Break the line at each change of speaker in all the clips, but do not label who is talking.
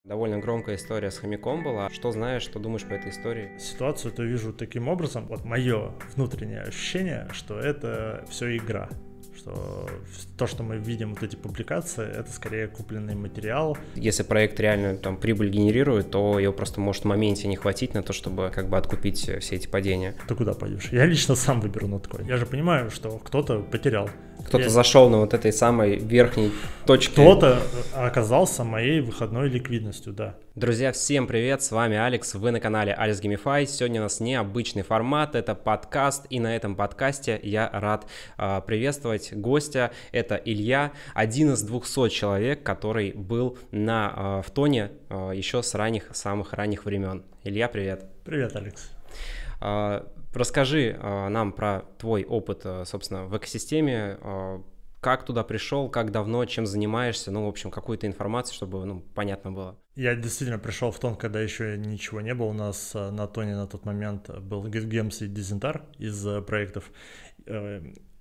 Довольно громкая история с хомяком была. Что знаешь, что думаешь по этой истории?
Ситуацию-то вижу таким образом. Вот мое внутреннее ощущение, что это все игра. Что то, что мы видим, вот эти публикации, это скорее купленный материал.
Если проект реально там прибыль генерирует, то его просто может в моменте не хватить на то, чтобы как бы откупить все эти падения.
Ты куда пойдешь? Я лично сам выберу ноткоин. Я же понимаю, что кто-то потерял.
Кто-то зашел на вот этой самой верхней точке.
Кто-то оказался моей выходной ликвидностью, да.
Друзья, всем привет, с вами Алекс, вы на канале Alex Gamify. Сегодня у нас необычный формат, это подкаст, и на этом подкасте я рад приветствовать гостя. Это Илья, один из 200 человек, который был в Тоне еще с самых ранних времен. Илья, привет.
Привет, Алекс.
Расскажи нам про твой опыт, собственно, в экосистеме, как туда пришел, как давно, чем занимаешься, в общем, какую-то информацию, чтобы, понятно было.
Я действительно пришел в Тон, когда еще ничего не было. У нас на Тоне на тот момент был GetGems и Дизентар из проектов.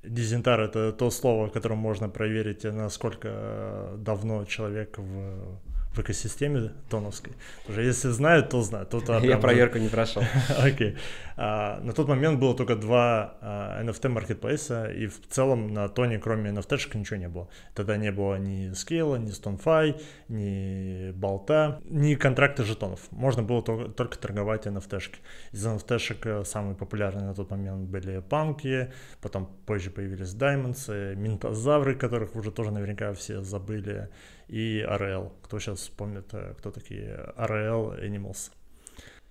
Дизентар — это то слово, которым можно проверить, насколько давно человек в экосистеме тоновской. Уже если знают, то знают.
Я проверку не прошел.
Окей. На тот момент было только два NFT маркетплейса, и в целом на Тоне, кроме NFT-шек, ничего не было. Тогда не было ни Scale, ни StoneFi, ни Болта, ни контракта жетонов. Можно было только торговать NFT-шки. Из NFT-шек самые популярные на тот момент были панки, потом позже появились Diamonds, Минтозавры, которых уже тоже наверняка все забыли, и RL. Кто сейчас помнит, кто такие RL Animals?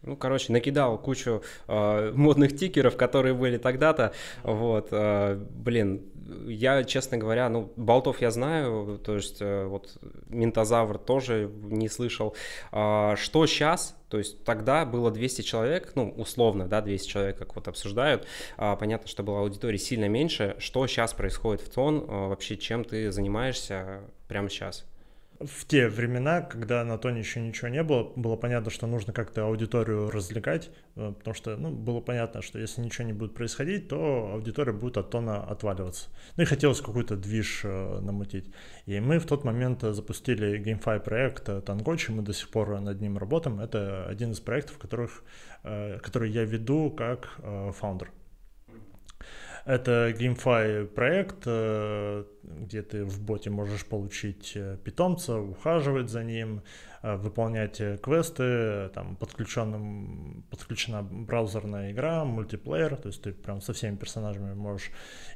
Накидал кучу модных тикеров, которые были тогда-то. Я, честно говоря, болтов я знаю, то есть Минтозавр тоже не слышал. Что сейчас? То есть тогда было 200 человек, условно, 200 человек, как обсуждают. Понятно, что была аудитория сильно меньше. Что сейчас происходит в Тон? Вообще, чем ты занимаешься прямо сейчас?
В те времена, когда на Тоне еще ничего не было, было понятно, что нужно как-то аудиторию развлекать, потому что было понятно, что если ничего не будет происходить, то аудитория будет от Тона отваливаться. И хотелось какой-то движ намутить. И мы в тот момент запустили GameFi проект Tangochi, мы до сих пор над ним работаем. Это один из проектов, который я веду как фаундер. Это GameFi проект, где ты в боте можешь получить питомца, ухаживать за ним, выполнять квесты, там подключена браузерная игра, мультиплеер, то есть ты прям со всеми персонажами можешь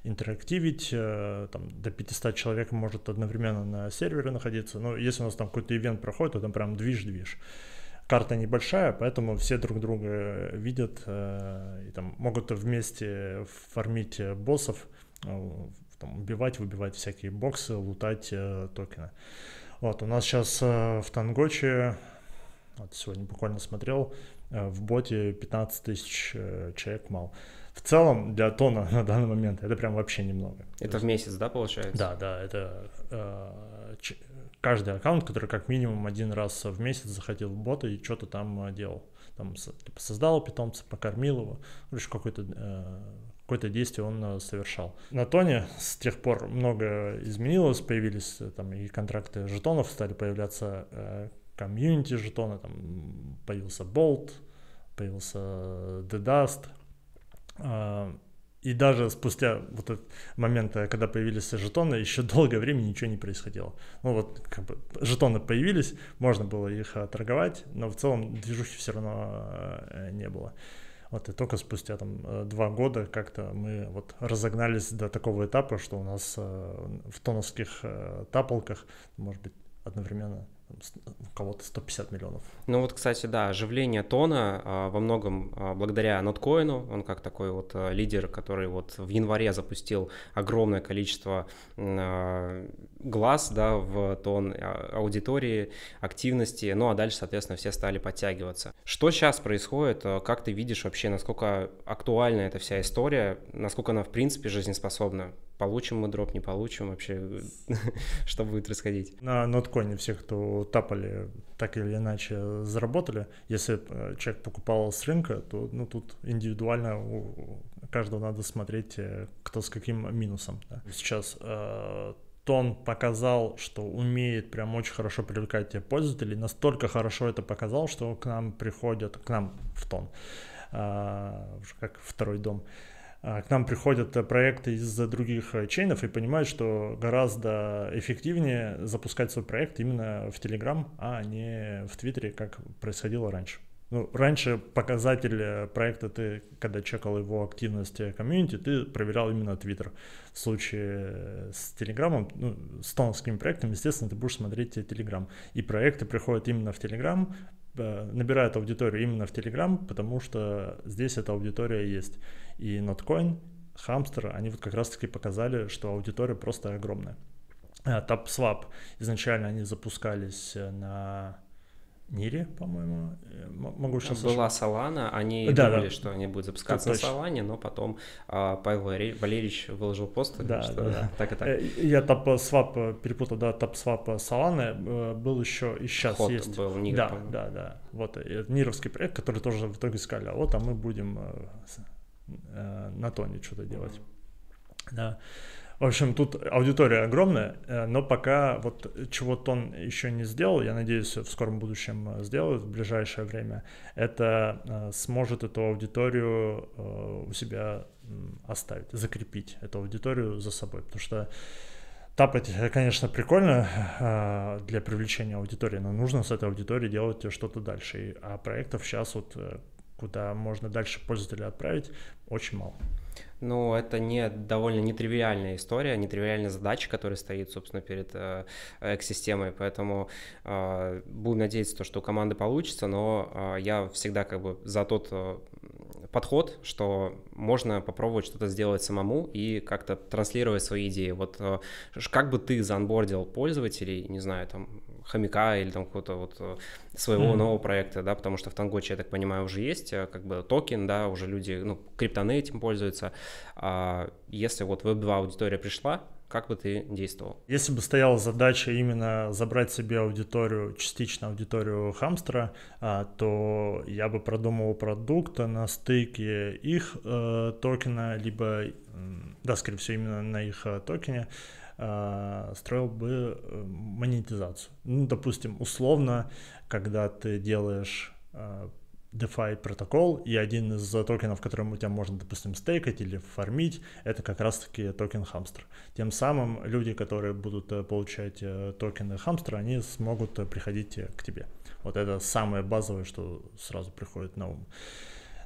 интерактивить, там до 500 человек может одновременно на сервере находиться, но если у нас там какой-то ивент проходит, то там прям движ. Карта небольшая, поэтому все друг друга видят и там могут вместе фармить боссов, убивать, выбивать всякие боксы, лутать токены. У нас сейчас в Тангочи, сегодня буквально смотрел, в боте 15 тысяч человек мало. В целом для Тона на данный момент это прям вообще немного.
Это в месяц, получается?
Да, это каждый аккаунт, который как минимум один раз в месяц заходил в бота и что-то там делал. Создал питомца, покормил его, какое-то действие он совершал. На Тоне с тех пор много изменилось, появились и контракты жетонов, стали появляться комьюнити жетоны, появился Bolt, появился The Dust. И даже спустя этот момент, когда появились жетоны, еще долгое время ничего не происходило. Жетоны появились, можно было их торговать, но в целом движухи все равно не было. И только спустя 2 года как-то мы разогнались до такого этапа, что у нас в тоновских таполках, может быть, одновременно у кого-то 150 миллионов.
Кстати, оживление Тона во многом благодаря ноткоину. Он как такой лидер, который в январе запустил огромное количество глаз, в Тон, аудитории, активности. А дальше, соответственно, все стали подтягиваться. Что сейчас происходит? Как ты видишь вообще, насколько актуальна эта вся история? Насколько она, в принципе, жизнеспособна? Получим мы дроп, не получим вообще? Что будет происходить?
На ноткоине все, кто тапали, так или иначе заработали. Если человек покупал с рынка, то тут индивидуально у каждого надо смотреть, кто с каким минусом. Да. Сейчас Тон показал, что умеет прям очень хорошо привлекать пользователей, настолько хорошо это показал, что к нам приходят, к нам в Тон, как второй дом, к нам приходят проекты из других чейнов и понимают, что гораздо эффективнее запускать свой проект именно в Telegram, а не в Твиттере, как происходило раньше. Ну, раньше показатель проекта, ты, когда чекал его активность комьюнити, ты проверял именно Twitter. В случае с Telegram, ну, с тоновскими проектами, естественно, ты будешь смотреть Telegram. И проекты приходят именно в Telegram, набирают аудиторию именно в Telegram, потому что здесь эта аудитория есть. И Notcoin, Hamster, они вот как раз-таки показали, что аудитория просто огромная. TapSwap, изначально они запускались на Нире, по-моему, могу сейчас
Была Solana, они думали, что они будут запускаться на Solana, но потом Павел Валерьевич выложил пост, что так и так.
Я TapSwap перепутал, да, TapSwap Solana был еще и сейчас
Hot
есть.
Был, Нир,
да. Вот нировский проект, который тоже в итоге сказали, а вот, а мы будем на Тоне что-то делать. Да. В общем, тут аудитория огромная, но пока вот чего Тон еще не сделал, я надеюсь, в скором будущем сделает, в ближайшее время, это сможет эту аудиторию у себя оставить, закрепить эту аудиторию за собой, потому что тапать, конечно, прикольно для привлечения аудитории, но нужно с этой аудиторией делать что-то дальше, а проектов сейчас вот куда можно дальше пользователя отправить, очень мало.
Ну, это довольно нетривиальная история, нетривиальная задача, которая стоит, собственно, перед экосистемой, поэтому будем надеяться, что у команды получится, но я всегда как бы за тот подход, что можно попробовать что-то сделать самому и как-то транслировать свои идеи. Вот как бы ты заонбордил пользователей, не знаю, там, хомяка или там какого-то вот своего нового проекта, да, потому что в Тангоче, я так понимаю, уже есть как бы токен, да, уже люди, ну, криптоны этим пользуются. Если вот Web2 аудитория пришла, как бы ты действовал?
Если бы стояла задача именно забрать себе аудиторию, частично аудиторию Hamster, то я бы продумывал продукт на стыке их токена, либо, да, скорее всего, именно на их токене, строил бы монетизацию. Ну, допустим, условно, когда ты делаешь DeFi протокол, и один из токенов, которым у тебя можно, допустим, стейкать или фармить, это как раз-таки токен Hamster. Тем самым люди, которые будут получать токены Hamster, они смогут приходить к тебе. Вот это самое базовое, что сразу приходит на ум.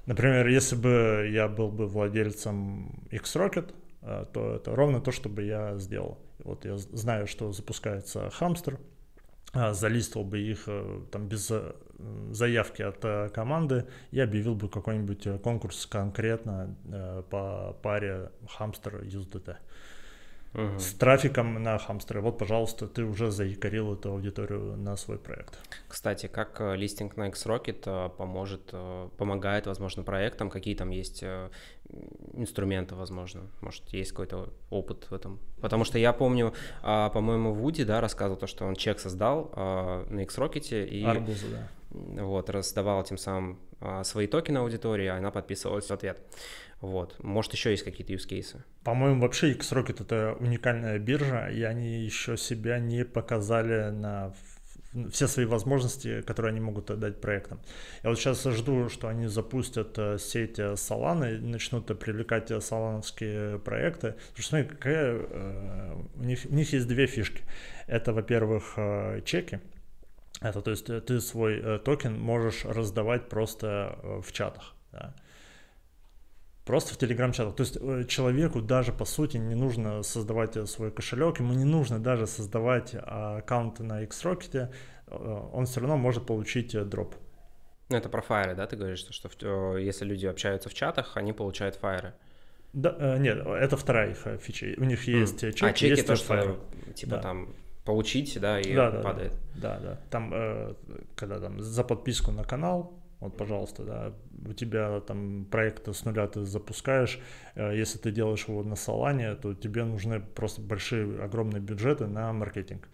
Например, если бы я был бы владельцем Xrocket, то это ровно то, что бы я сделал. Вот я знаю, что запускается Hamster, залистил бы их там без заявки от команды и объявил бы какой-нибудь конкурс конкретно по паре Hamster USDT. С трафиком на Hamster. Вот, пожалуйста, ты уже заякорил эту аудиторию на свой проект.
Кстати, как листинг на Xrocket помогает, возможно, проектам? Какие там есть инструменты, возможно? Может, есть какой-то опыт в этом? Потому что я помню, по-моему, Вуди, да, рассказывал то, что он чек создал на Xrocket и
Арбузы, да.
Вот, раздавал тем самым свои токены аудитории, а она подписывалась в ответ. Вот. Может, еще есть какие-то use cases?
По-моему, вообще Xrocket — это уникальная биржа, и они еще себя не показали на все свои возможности, которые они могут дать проектам. Я вот сейчас жду, что они запустят сеть Solana и начнут привлекать солановские проекты. Потому что, смотри, у них есть две фишки. Это, во-первых, чеки. Это, то есть ты свой токен можешь раздавать просто в чатах. Да. Просто в телеграм-чатах. То есть человеку даже по сути не нужно создавать свой кошелек, ему не нужно даже создавать аккаунт на Xrocket, он все равно может получить дроп.
Ну это про фаеры, да, ты говоришь, что если люди общаются в чатах, они получают фаеры?
Да, нет, это вторая их фича. У них есть чеки,
чеки
есть
то,
фаеры.
что типа там получить, да, и падает.
Да. Там, когда там за подписку на канал, вот, пожалуйста, да, у тебя там проект с нуля ты запускаешь, если ты делаешь его на Solana, то тебе нужны просто большие, огромные бюджеты на маркетинг.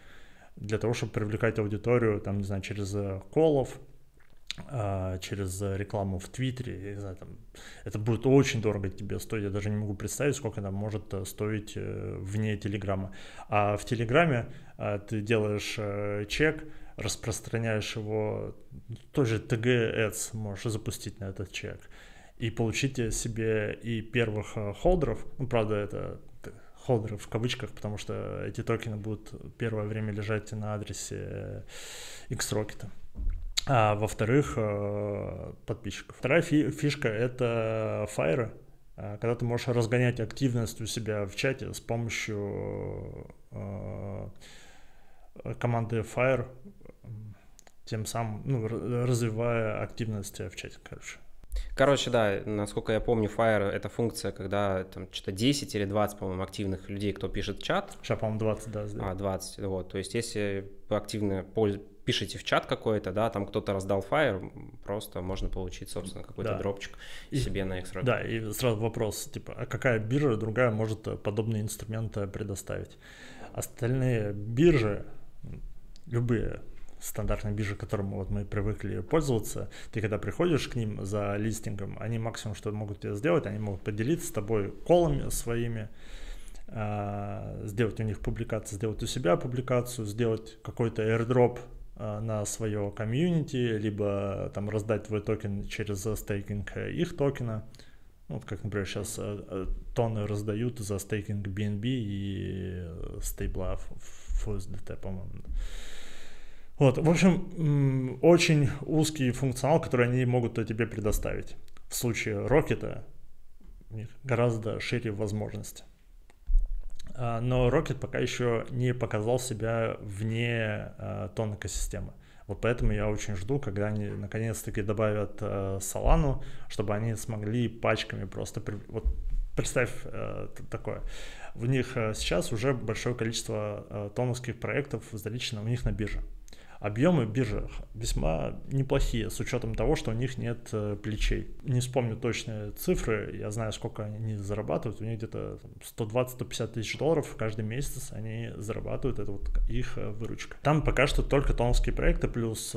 Для того, чтобы привлекать аудиторию, там, не знаю, через коллов, через рекламу в Твиттере, я не знаю, там, это будет очень дорого тебе стоить, я даже не могу представить, сколько это может стоить вне Телеграма. А в Телеграме ты делаешь чек, распространяешь его, тоже TG Ads можешь запустить на этот чек и получить себе и первых холдеров, ну, правда, это холдеры в кавычках, потому что эти токены будут первое время лежать на адресе Xrocket. А во-вторых, подписчиков. Вторая фишка — это Fire, когда ты можешь разгонять активность у себя в чате с помощью команды Fire, тем самым, ну, развивая активность в чате,
Короче, да, насколько я помню, Fire — это функция, когда там что-то 10 или 20, по-моему, активных людей, кто пишет в чат.
Сейчас, по-моему, 20, да.
20, вот. То есть если вы активно пишете в чат какой-то, да, там кто-то раздал Fire, просто можно получить, собственно, какой-то дропчик себе на Xrocket.
Да, и сразу вопрос, типа, а какая биржа другая может подобные инструменты предоставить? Остальные биржи, любые стандартные биржи, к которым вот мы привыкли пользоваться, ты когда приходишь к ним за листингом, они максимум, что могут тебе сделать, они могут поделиться с тобой колами своими, сделать у них публикацию, сделать у себя публикацию, сделать какой-то airdrop на свое комьюнити, либо там раздать твой токен через стейкинг их токена. Вот как, например, сейчас тонны раздают за стейкинг BNB и стейбла FUSDT, по-моему. Вот, в общем, очень узкий функционал, который они могут тебе предоставить. В случае Rocket у них гораздо шире возможности. Но Rocket пока еще не показал себя вне тон экосистемы. Вот поэтому я очень жду, когда они наконец-таки добавят Solana, чтобы они смогли пачками просто... Вот представь такое. В них сейчас уже большое количество тоновских проектов заличено у них на бирже. Объемы биржи весьма неплохие, с учетом того, что у них нет плечей. Не вспомню точные цифры, я знаю, сколько они зарабатывают. У них где-то 120-150 тысяч долларов каждый месяц они зарабатывают, это вот их выручка. Там пока что только тоновские проекты, плюс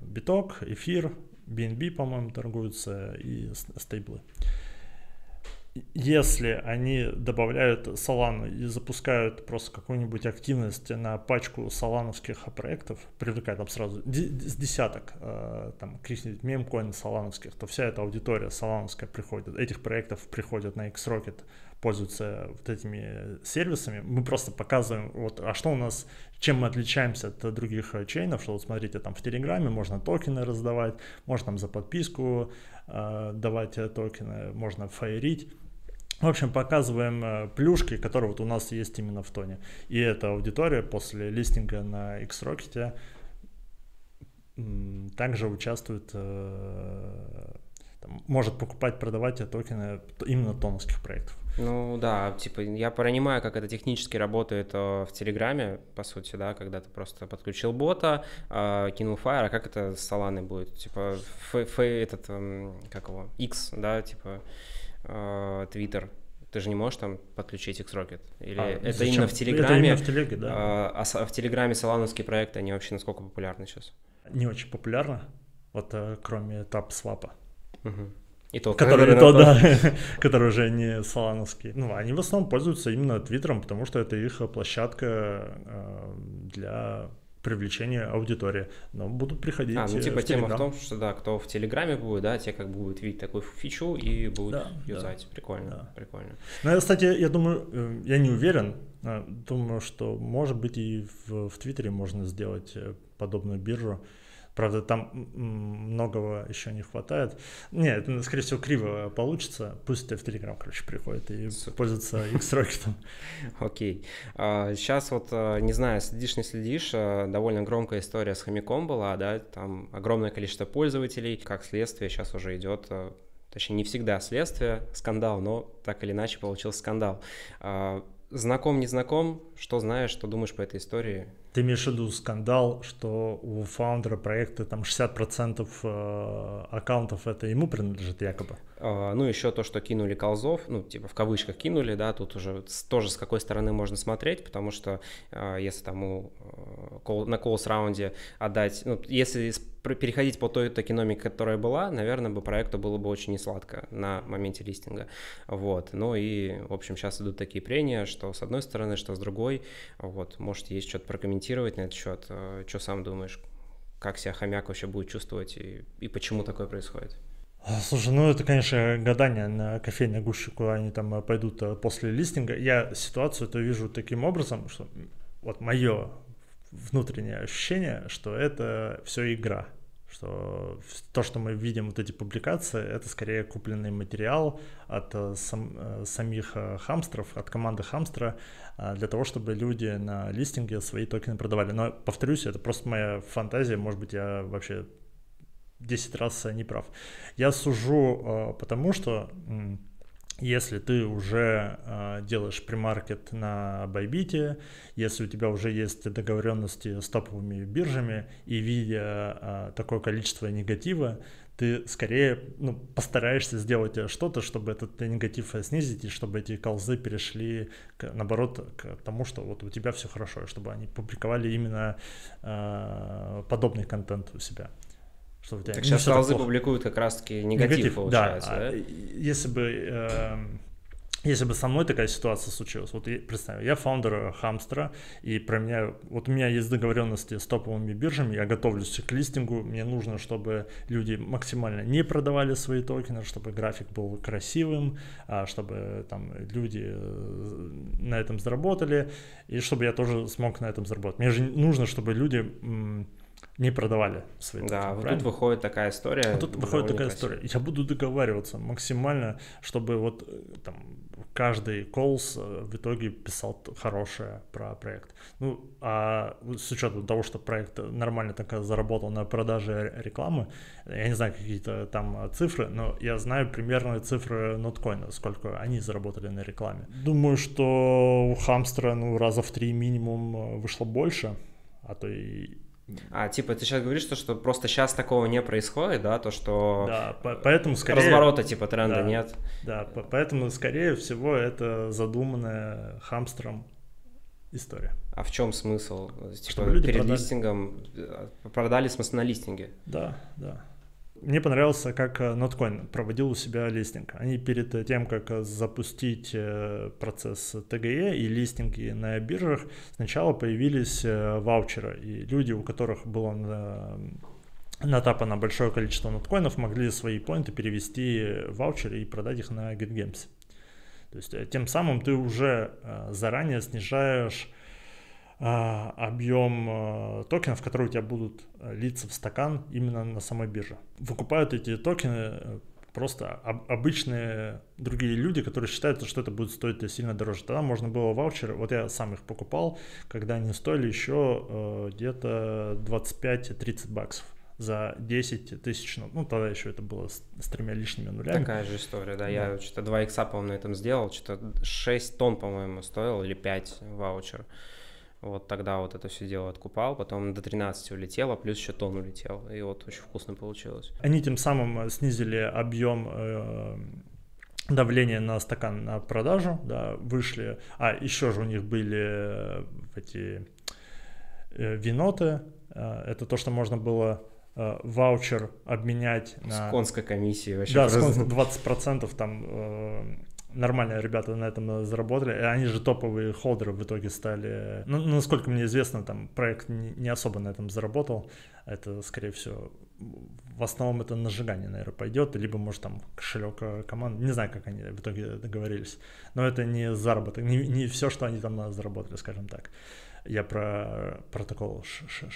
биток, эфир, BNB, по-моему, торгуются и стейблы. Если они добавляют Solana и запускают просто какую-нибудь активность на пачку солановских проектов, привлекают там сразу с десяток там каких-нибудь мемкоин солановских, то вся эта аудитория солановская приходит, этих проектов приходят на Xrocket, пользуются вот этими сервисами. Мы просто показываем, вот, а что у нас, чем мы отличаемся от других чейнов, что вот смотрите, там в Телеграме можно токены раздавать, можно там за подписку давать токены, можно фаерить. В общем, показываем плюшки, которые вот у нас есть именно в тоне. И эта аудитория после листинга на Xrocket также участвует, может покупать, продавать токены именно тоновских проектов.
Ну да, типа я понимаю, как это технически работает в Телеграме, по сути, да, когда ты просто подключил бота, кинул Fire, а как это с Solana будет? Типа как его, X, да, типа Twitter. Ты же не можешь там подключить Xrocket? Или это зачем? Именно в Телеграме? Это именно
в Телеге, да.
А в Телеграме солановские проекты, они вообще насколько популярны сейчас?
Не очень популярны, вот кроме TapSwap.
Угу. И то,
который уже не солановский. Ну, они в основном пользуются именно Твиттером, потому что это их площадка для привлечения аудитории. Но будут приходить
типа тема в том, что да, кто в Телеграме будет, да, те как бы будут видеть такую фичу и будут юзать. Прикольно, прикольно.
Ну, кстати, я думаю, я не уверен, думаю, что может быть и в Твиттере можно сделать подобную биржу. Правда, там многого еще не хватает. Нет, это, скорее всего, криво получится. Пусть в Telegram, короче, приходит и пользуется Xrocket.
Окей. Сейчас вот, не знаю, следишь, не следишь, довольно громкая история с хомяком была, да, там огромное количество пользователей, как следствие сейчас уже идет, точнее, не всегда следствие, скандал, но так или иначе получился скандал. Знаком, не знаком, что знаешь, что думаешь по этой истории?
Ты имеешь в виду скандал, что у фаундера проекта там 60% аккаунтов это ему принадлежит якобы?
Ну, еще то, что кинули колзов, ну, типа в кавычках кинули, да, тут уже тоже с какой стороны можно смотреть, потому что если там на колс раунде отдать, ну, если переходить по той токеномике, которая была, наверное, бы проекту было бы очень несладко на моменте листинга. Вот. Ну и, в общем, сейчас идут такие прения, что с одной стороны, что с другой. Вот. Может, есть что-то прокомментировать на этот счет. Что сам думаешь? Как себя хомяк вообще будет чувствовать и почему такое происходит?
Слушай, ну это, конечно, гадание на кофейной гуще, куда они там пойдут после листинга. Я ситуацию это вижу таким образом, что вот мое внутреннее ощущение, что это все игра. Что то, что мы видим, вот эти публикации, это скорее купленный материал от самих хамстеров, от команды хамстера, для того, чтобы люди на листинге свои токены продавали. Но, повторюсь, это просто моя фантазия, может быть, я вообще 10 раз не прав. Я сужу потому, что если ты уже делаешь премаркет на Bybit, если у тебя уже есть договоренности с топовыми биржами, и видя такое количество негатива, ты скорее постараешься сделать что-то, чтобы этот негатив снизить, и чтобы эти колзы перешли, наоборот, к тому, что вот у тебя все хорошо, чтобы они публиковали именно подобный контент у себя.
Так сейчас колзы публикуют как раз-таки негатив получается, да?
Если бы со мной такая ситуация случилась, вот представь, я фаундер Хамстера, и у меня есть договоренности с топовыми биржами, я готовлюсь к листингу, мне нужно, чтобы люди максимально не продавали свои токены, чтобы график был красивым, чтобы там люди на этом заработали, и чтобы я тоже смог на этом заработать. Мне же нужно, чтобы люди не продавали свои токены.
Да, вот тут выходит такая история.
Вот тут выходит такая история. Я буду договариваться максимально, чтобы вот там каждый колс в итоге писал хорошее про проект. Ну, а с учетом того, что проект нормально так заработал на продаже рекламы, я не знаю какие-то там цифры, но я знаю примерные цифры Notcoin, сколько они заработали на рекламе. Думаю, что у Хамстера раза в 3 минимум вышло больше, а то и...
типа ты сейчас говоришь, что просто сейчас такого не происходит, да, то что
да, поэтому скорее...
разворота типа тренда нет.
Да, поэтому скорее всего это задуманная Хамстером история.
А в чем смысл? Типа
люди
перед
продали.
Листингом продали, в смысле, на листинге?
Да. Мне понравилось, как Notcoin проводил у себя листинг. Они перед тем, как запустить процесс ТГЕ и листинги на биржах, сначала появились ваучеры. И люди, у которых было натапано большое количество ноткоинов, могли свои поинты перевести в ваучеры и продать их на GetGames. То есть тем самым ты уже заранее снижаешь объем токенов, которые у тебя будут литься в стакан именно на самой бирже. Выкупают эти токены просто обычные другие люди, которые считают, что это будет стоить сильно дороже. Тогда можно было ваучеры, вот я сам их покупал, когда они стоили еще где-то 25-30 баксов за 10 тысяч, тогда еще это было с 3 лишними нулями.
Такая же история, да, я что-то 2 икса, по-моему, на этом сделал, что-то 6 тонн, по-моему, стоил, или 5 ваучер. Вот тогда вот это все дело откупал, потом до 13 улетело, плюс еще тонн улетел, и вот очень вкусно получилось.
Они тем самым снизили объем давления на стакан на продажу, да, вышли, еще же у них были эти виноты, это то, что можно было ваучер обменять на...
С конской комиссией вообще.
Да, с 20% там... Нормально ребята на этом заработали, и они же топовые холдеры в итоге стали. Насколько мне известно, там проект не особо на этом заработал. Это, скорее всего, в основном это на сжигание, наверное, пойдет, либо, может, там кошелек команды. Не знаю, как они в итоге договорились. Но это не заработок, не все, что они там заработали, скажем так. Я про протокол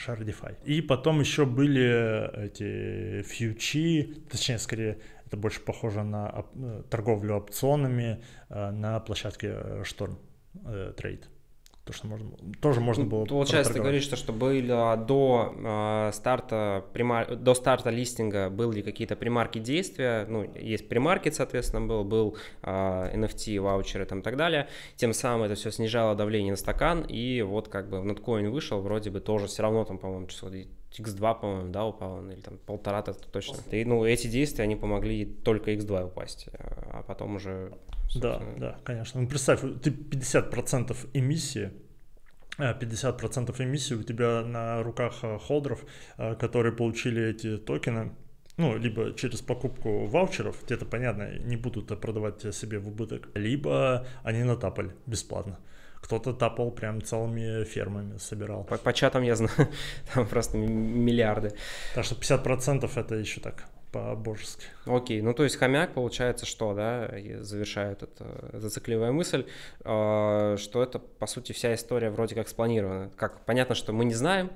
Shardify. И потом еще были эти фьючи, точнее, скорее, это больше похоже на торговлю опционами на площадке Storm Trade. То, что тоже можно было.
Получается, ты говоришь, что было до старта листинга были какие-то премаркет действия, есть премаркет, соответственно, был NFT, ваучеры там и так далее, тем самым это все снижало давление на стакан, и вот как бы в Notcoin вышел, вроде бы тоже все равно там, по-моему, число X2, по-моему, да, упал, или там 1,5, это точно. И, эти действия, они помогли только X2 упасть, а потом уже...
Да, конечно. Представь, ты 50% эмиссии 50% эмиссии у тебя на руках холдеров, которые получили эти токены, ну, либо через покупку ваучеров, это понятно, не будут продавать себе в убыток, либо они натапали бесплатно. Кто-то тапал прям целыми фермами, собирал.
По чатам я знаю, там просто миллиарды.
Так что 50% это еще так, по-божески.
Окей, ну то есть хомяк получается что, да, завершает это, зацикливая мысль, что это по сути вся история вроде как спланирована. Как, понятно, что мы не знаем,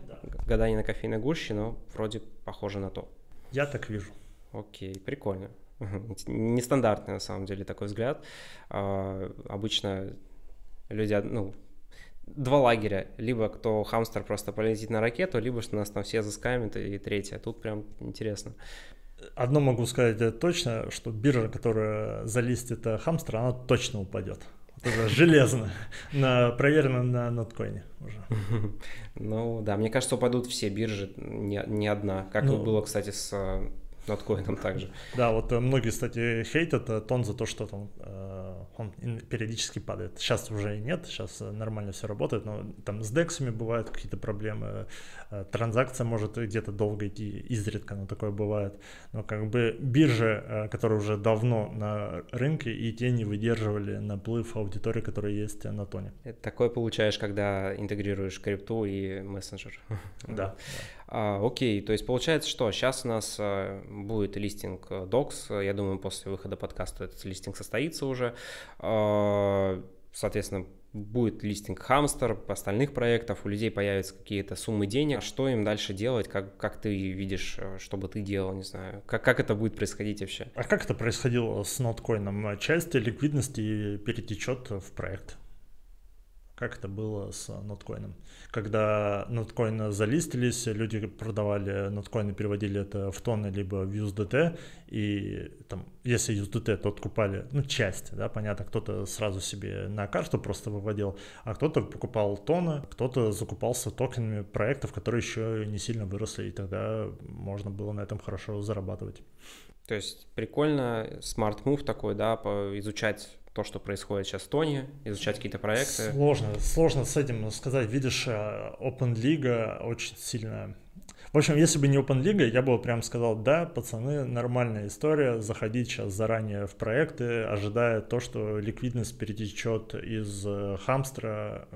гадание на кофейной гуще, но вроде похоже на то.
Я так вижу.
Окей, прикольно. Нестандартный на самом деле такой взгляд. Обычно люди, ну, два лагеря. Либо кто хамстер просто полетит на ракету, либо что нас там все заскамят, и третье. Тут прям интересно.
Одно могу сказать точно, что биржа, которая залистит хамстера, она точно упадет. Это железно. Проверено на ноткоине уже.
Ну да, мне кажется, упадут все биржи, не одна. Как было, кстати, с ноткоином также.
Да, вот многие, кстати, хейтят Тон за то, что там он периодически падает. Сейчас уже нет, сейчас нормально все работает, но там с дексами бывают какие-то проблемы, транзакция может где-то долго идти, изредка, но такое бывает. Но как бы биржи, которые уже давно на рынке, и те не выдерживали наплыв аудитории, которая есть на Тоне.
Это такое получаешь, когда интегрируешь крипту и мессенджер.
Да.
Окей, то есть получается, что сейчас у нас будет листинг Docs, я думаю, после выхода подкаста этот листинг состоится уже, соответственно, будет листинг Hamster, остальных проектов, у людей появятся какие-то суммы денег, что им дальше делать, как ты видишь, что бы ты делал, не знаю, как это будет происходить вообще?
А как это происходило с ноткоином? Часть ликвидности перетечет в проект. Как это было с ноткоином? Когда ноткоины залистились, люди продавали ноткоины, переводили это в тоны либо в USDT, и там, если USDT, то откупали, ну, часть, да, понятно, кто-то сразу себе на карту просто выводил, а кто-то покупал тоны, кто-то закупался токенами проектов, которые еще не сильно выросли, и тогда можно было на этом хорошо зарабатывать.
То есть прикольно, smart move такой, да, изучать то, что происходит сейчас в Тоне, изучать какие-то проекты.
Сложно с этим сказать. Видишь, Open League очень сильно... В общем, если бы не Open League, я бы прям сказал, да, пацаны, нормальная история, заходить сейчас заранее в проекты, ожидая то, что ликвидность перетечет из хамстера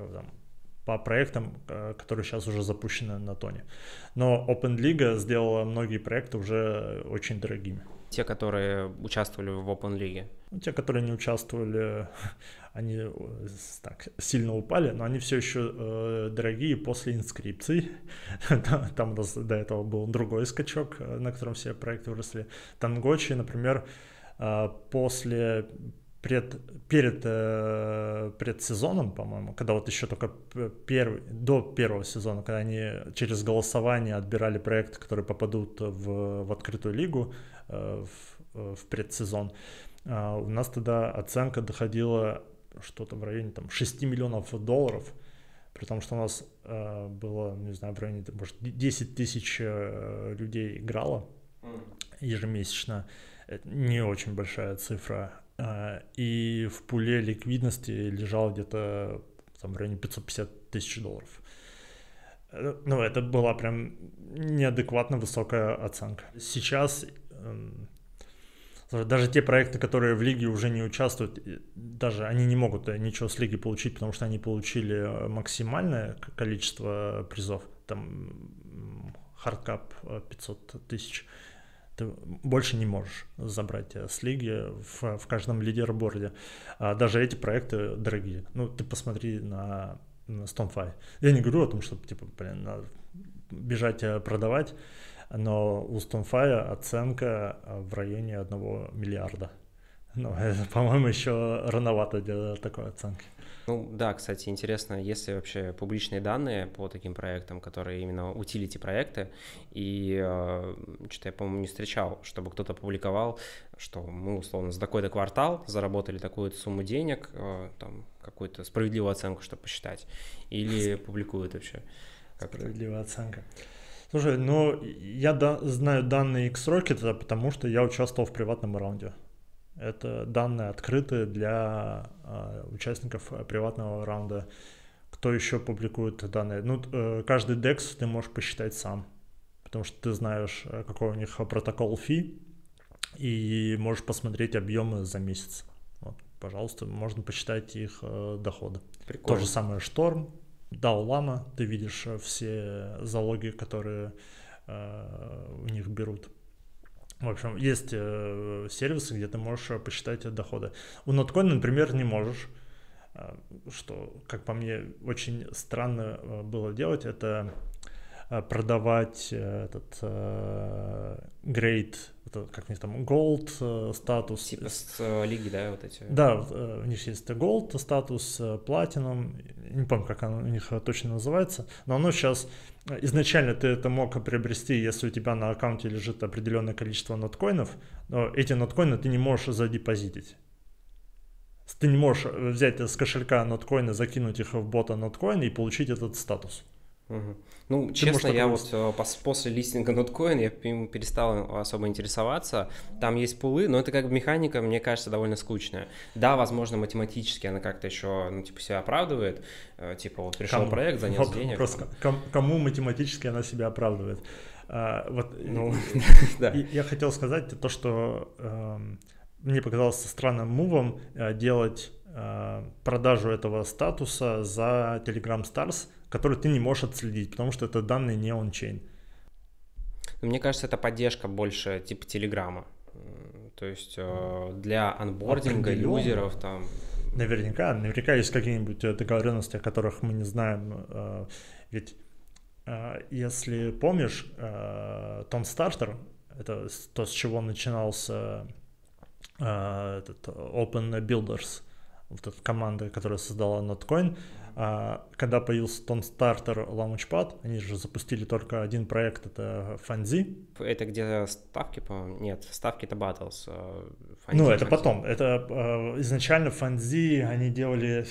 по проектам, которые сейчас уже запущены на Тоне. Но Open League сделала многие проекты уже очень дорогими.
Те, которые участвовали в Open League?
Те, которые не участвовали, они так сильно упали, но они все еще дорогие после инскрипций. Там у нас до этого был другой скачок, на котором все проекты выросли. Тангочи, например, перед предсезоном, по-моему, когда вот еще только до первого сезона, когда они через голосование отбирали проекты, которые попадут в открытую лигу в предсезон, у нас тогда оценка доходила что-то в районе там, $6 миллионов, при том, что у нас было, не знаю, в районе, может, 10 тысяч людей играло ежемесячно. Это не очень большая цифра. И в пуле ликвидности лежало где-то там, в районе $550 тысяч. Ну, это была прям неадекватно высокая оценка. Сейчас даже те проекты, которые в лиге уже не участвуют, даже они не могут ничего с лиги получить, потому что они получили максимальное количество призов. Там хардкап 500 тысяч. Ты больше не можешь забрать с лиги в каждом лидерборде. Даже эти проекты дорогие. Ну, ты посмотри на StoneFi. Я не говорю о том, что типа, надо бежать продавать, но у StoneFi оценка в районе 1 миллиарда. Ну, это, по-моему, еще рановато для такой оценки.
Ну да, кстати, интересно, есть ли вообще публичные данные по таким проектам, которые именно утилити проекты, и что-то я, по-моему, не встречал, чтобы кто-то публиковал, что мы, условно, за такой-то квартал заработали такую-то сумму денег, там, какую-то справедливую оценку, чтобы посчитать, или публикуют вообще.
Справедливая оценка. Слушай, ну, я знаю данные X-Rocket, потому что я участвовал в приватном раунде. Это данные открытые для участников приватного раунда. Кто еще публикует данные? Ну, каждый DEX ты можешь посчитать сам, потому что ты знаешь, какой у них протокол фи, и можешь посмотреть объемы за месяц. Вот, пожалуйста, можно посчитать их доходы.
Прикольно.
То же самое Шторм, DAO Llama, ты видишь все залоги, которые у них берут. В общем, есть сервисы, где ты можешь посчитать доходы. У Notcoin, например, не можешь. Что, как по мне, очень странно было делать, это продавать этот grade, как у них там, gold статус.
Типа с лиги, да, вот эти?
Да, у них есть gold статус, platinum, не помню, как оно у них точно называется, но оно сейчас, изначально ты это мог приобрести, если у тебя на аккаунте лежит определенное количество ноткоинов, но эти ноткоины ты не можешь задепозитить. Ты не можешь взять с кошелька ноткоины, закинуть их в бота ноткоин и получить этот статус.
Угу. Ну, ты честно, я вот после листинга Notcoin я им перестал особо интересоваться. Там есть пулы, но это как бы механика, мне кажется, довольно скучная. Да, возможно, математически она как-то еще, ну, типа, себя оправдывает. Типа, вот пришел проект, занес денег.
Просто кому математически она себя оправдывает? Вот,
ну, да.
Я хотел сказать то, что мне показалось странным мувом делать продажу этого статуса за Telegram Stars, который ты не можешь отследить, потому что это данные не ончейн.
Мне кажется, это поддержка больше типа Телеграма. То есть для анбординга юзеров там...
Наверняка есть какие-нибудь договоренности, о которых мы не знаем. Ведь если помнишь, Tom Starter, это то, с чего начинался этот Open Builders, вот эта команда, которая создала Notcoin, когда появился Starter Launchpad, они же запустили только один проект, это Fanzi.
Это где ставки, по-моему? Нет, ставки это Battles.
Ну, это потом. Это изначально Fanzi, они делали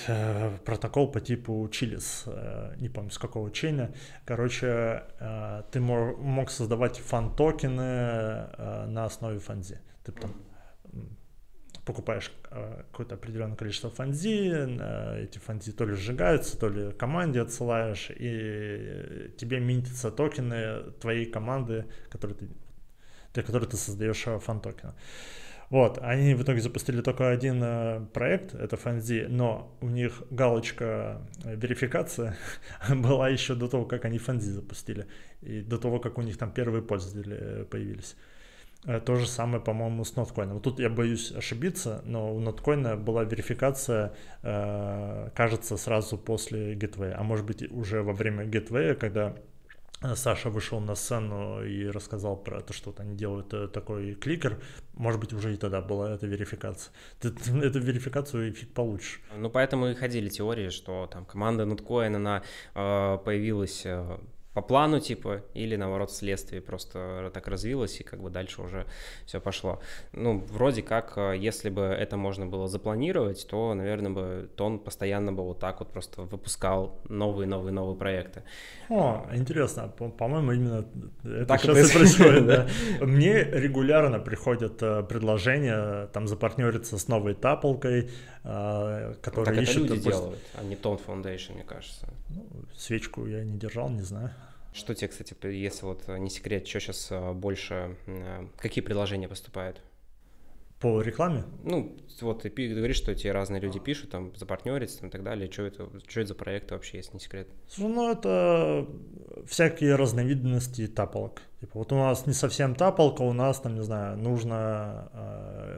протокол по типу Chilis, не помню с какого чейна. Короче, ты мог создавать фан-токены на основе Fanzi. Ты там покупаешь какое-то определенное количество фанзи, эти фанзи то ли сжигаются, то ли команде отсылаешь, и тебе минтятся токены твоей команды, которые ты создаешь фан-токены. Вот, они в итоге запустили только один проект, это фанзи, но у них галочка верификация была еще до того, как они фанзи запустили, и до того, как у них там первые пользователи появились. То же самое, по-моему, с Notcoin. Вот тут я боюсь ошибиться, но у Notcoin была верификация, кажется, сразу после Gateway, а может быть уже во время Gateway, когда Саша вышел на сцену и рассказал про то, что вот они делают такой кликер, может быть, уже и тогда была эта верификация. Ты эту верификацию и фиг получишь.
Ну, поэтому и ходили теории, что там команда Notcoin, она появилась... по плану, типа, или, наоборот, вследствие просто так развилось, и как бы дальше уже все пошло. Ну, вроде как, если бы это можно было запланировать, то, наверное, бы Тон постоянно бы вот так вот просто выпускал новые проекты.
О, интересно. По-моему, именно это сейчас и происходит. Да. Мне регулярно приходят предложения там запартнериться с новой таполкой, которые ищут...
Так это люди делают, а не Тон Foundation, мне кажется.
Ну, свечку я не держал, не знаю.
Что тебе, кстати, если вот не секрет, что сейчас больше, какие предложения поступают?
По рекламе?
Ну, вот ты говоришь, что тебе разные люди пишут, там, запартнериться и так далее. Что это за проекты вообще, если не секрет?
Ну, это всякие разновидности тапалок. Типа, вот у нас не совсем тапалка, у нас, там, не знаю, нужно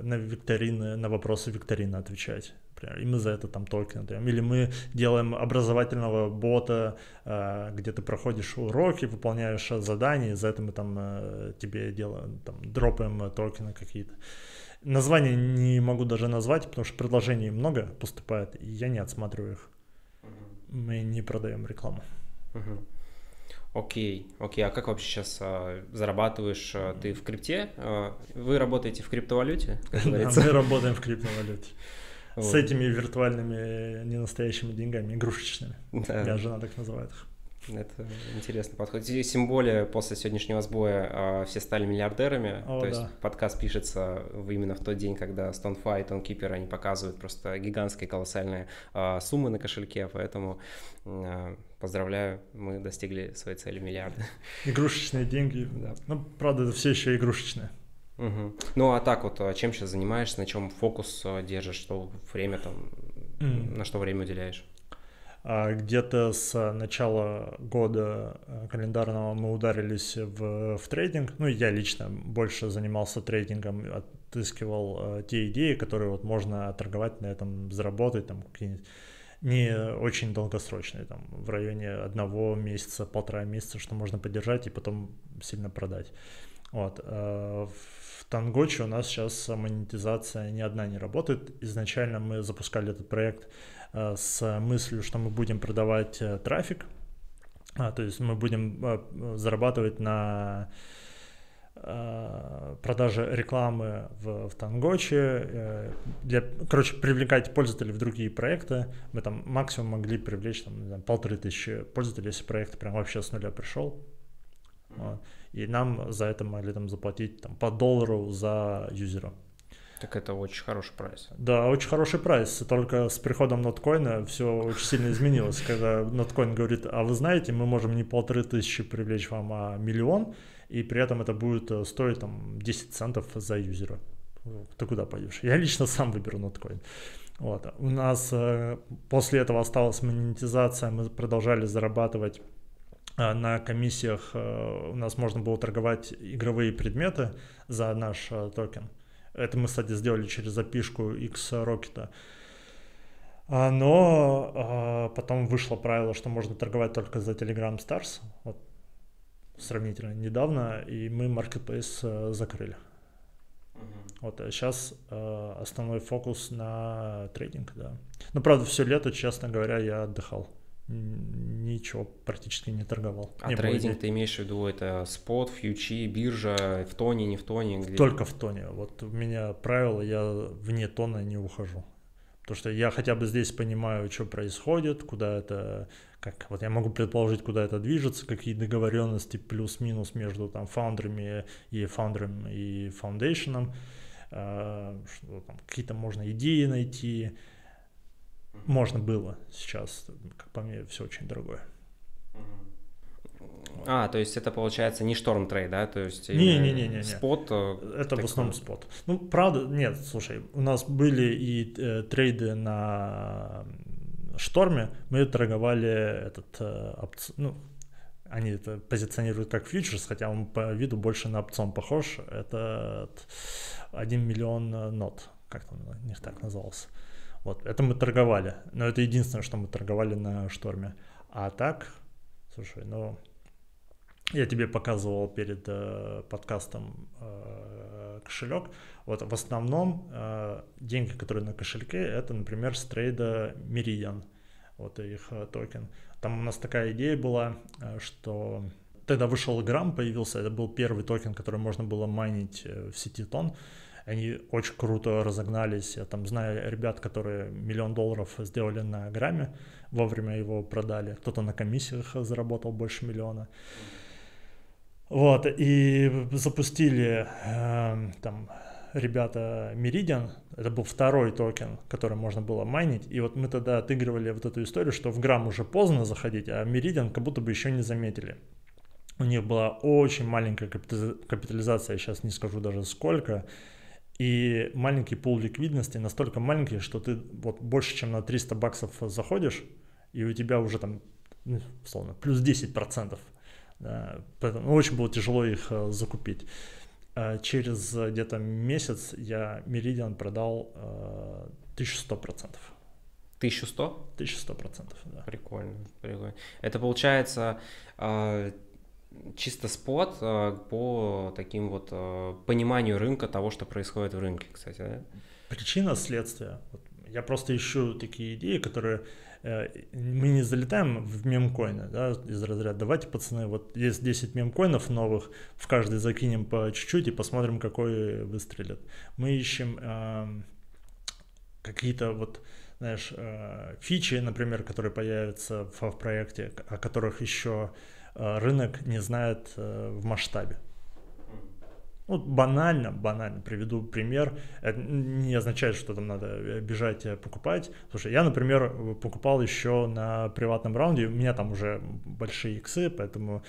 на викторины, на вопросы викторины отвечать. И мы за это там токены даем. Или мы делаем образовательного бота, где ты проходишь уроки, выполняешь задания, и за это мы там тебе делаем, там, дропаем токены какие-то. Название не могу даже назвать, потому что предложений много поступает, и я не отсматриваю их. Мы не продаем рекламу.
Окей. А как вообще сейчас зарабатываешь? Ты в крипте? Вы работаете в криптовалюте, как говорится?
Мы работаем в криптовалюте. С этими виртуальными ненастоящими деньгами, игрушечными. Моя жена так называет их.
Это интересный подход. И тем более после сегодняшнего сбоя все стали миллиардерами. То есть подкаст пишется именно в тот день, когда StoneFi и ToneKeeper, они показывают просто гигантские колоссальные суммы на кошельке, поэтому поздравляю, мы достигли своей цели миллиарда.
Игрушечные деньги. Да. Ну, правда, это все еще игрушечные.
Угу. Ну, а так вот, чем сейчас занимаешься, на чем фокус держишь, что время там, на что время уделяешь?
Где-то с начала года календарного мы ударились в трейдинг. Ну, я лично больше занимался трейдингом, отыскивал те идеи, которые вот можно торговать на этом, заработать, там какие-нибудь не очень долгосрочные, там в районе 1 месяца, 1,5 месяца, что можно поддержать и потом сильно продать. Вот. В Тангочи у нас сейчас монетизация ни одна не работает. Изначально мы запускали этот проект с мыслью, что мы будем продавать трафик, то есть мы будем зарабатывать на продаже рекламы в Тангочи, привлекать пользователей в другие проекты. Мы там максимум могли привлечь 1500 пользователей, если проект прям вообще с нуля пришел. И нам за это могли там заплатить по $1 за юзера.
Так это очень хороший прайс.
Да, очень хороший прайс. Только с приходом ноткоина все очень сильно изменилось. Когда ноткоин говорит, а вы знаете, мы можем не 1500 привлечь вам, а 1 000 000, и при этом это будет стоить 10 центов за юзера. Ты куда пойдешь? Я лично сам выберу ноткоин. Вот. У нас после этого осталась монетизация, мы продолжали зарабатывать на комиссиях. У нас можно было торговать игровые предметы за наш токен. Это мы, кстати, сделали через API-шку X-Rocket. Но потом вышло правило, что можно торговать только за Telegram Stars. Вот, сравнительно недавно, и мы Marketplace закрыли. Вот, а сейчас основной фокус на трейдинг, да. Но, правда, все лето, честно говоря, я отдыхал. Ничего практически не торговал.
А трейдинг ты имеешь в виду, это спот, фьючи, биржа, в тоне, не в тоне? Где...
Только в тоне. Вот у меня правило, я вне тона не ухожу. Потому что я хотя бы здесь понимаю, что происходит, куда это, как вот я могу предположить, куда это движется, какие договоренности плюс-минус между фаундерами и фаундейшеном, какие-то можно идеи найти. Можно было, сейчас, как по мне, все очень дорогое.
То есть это получается не шторм-трейд, да? То есть
не.
Спот?
Это в основном спот. Ну, правда, нет, слушай, у нас были и трейды на шторме, мы торговали они это позиционируют как фьючерс, хотя он по виду больше на опцион похож. Это 1 миллион нот, как-то у них так назывался. Вот, это мы торговали, но это единственное, что мы торговали на шторме. А так, слушай, я тебе показывал перед подкастом кошелек. Вот в основном деньги, которые на кошельке, это, например, с трейда Meridian, вот их токен. Там у нас такая идея была, что тогда вышел Gram, появился, это был первый токен, который можно было майнить в сети Ton. Они очень круто разогнались. Я там знаю ребят, которые $1 миллион сделали на Грамме, вовремя его продали. Кто-то на комиссиях заработал больше 1 миллиона. Вот, и запустили ребята Meridian. Это был второй токен, который можно было майнить. И вот мы тогда отыгрывали вот эту историю, что в Грамм уже поздно заходить, а Meridian как будто бы еще не заметили. У них была очень маленькая капитализация, я сейчас не скажу даже сколько. И маленький пул ликвидности настолько маленький, что ты вот больше, чем на $300 заходишь, и у тебя уже условно, плюс 10%. Да, поэтому очень было тяжело их закупить. Через где-то месяц я Meridian продал 1100%.
1100?
1100%, да.
Прикольно. Это получается... чисто спот по таким вот пониманию рынка, того, что происходит в рынке, кстати, да?
Причина следствия. Я просто ищу такие идеи, которые мы не залетаем в мемкоины, да, из разряда давайте, пацаны, вот есть 10 мемкоинов новых, в каждый закинем по чуть-чуть и посмотрим, какой выстрелит. Мы ищем какие-то знаешь, фичи, например, которые появятся в проекте, о которых еще рынок не знает в масштабе. Вот банально приведу пример. Это не означает, что там надо бежать покупать. Слушай, я, например, покупал еще на приватном раунде. У меня там уже большие иксы, поэтому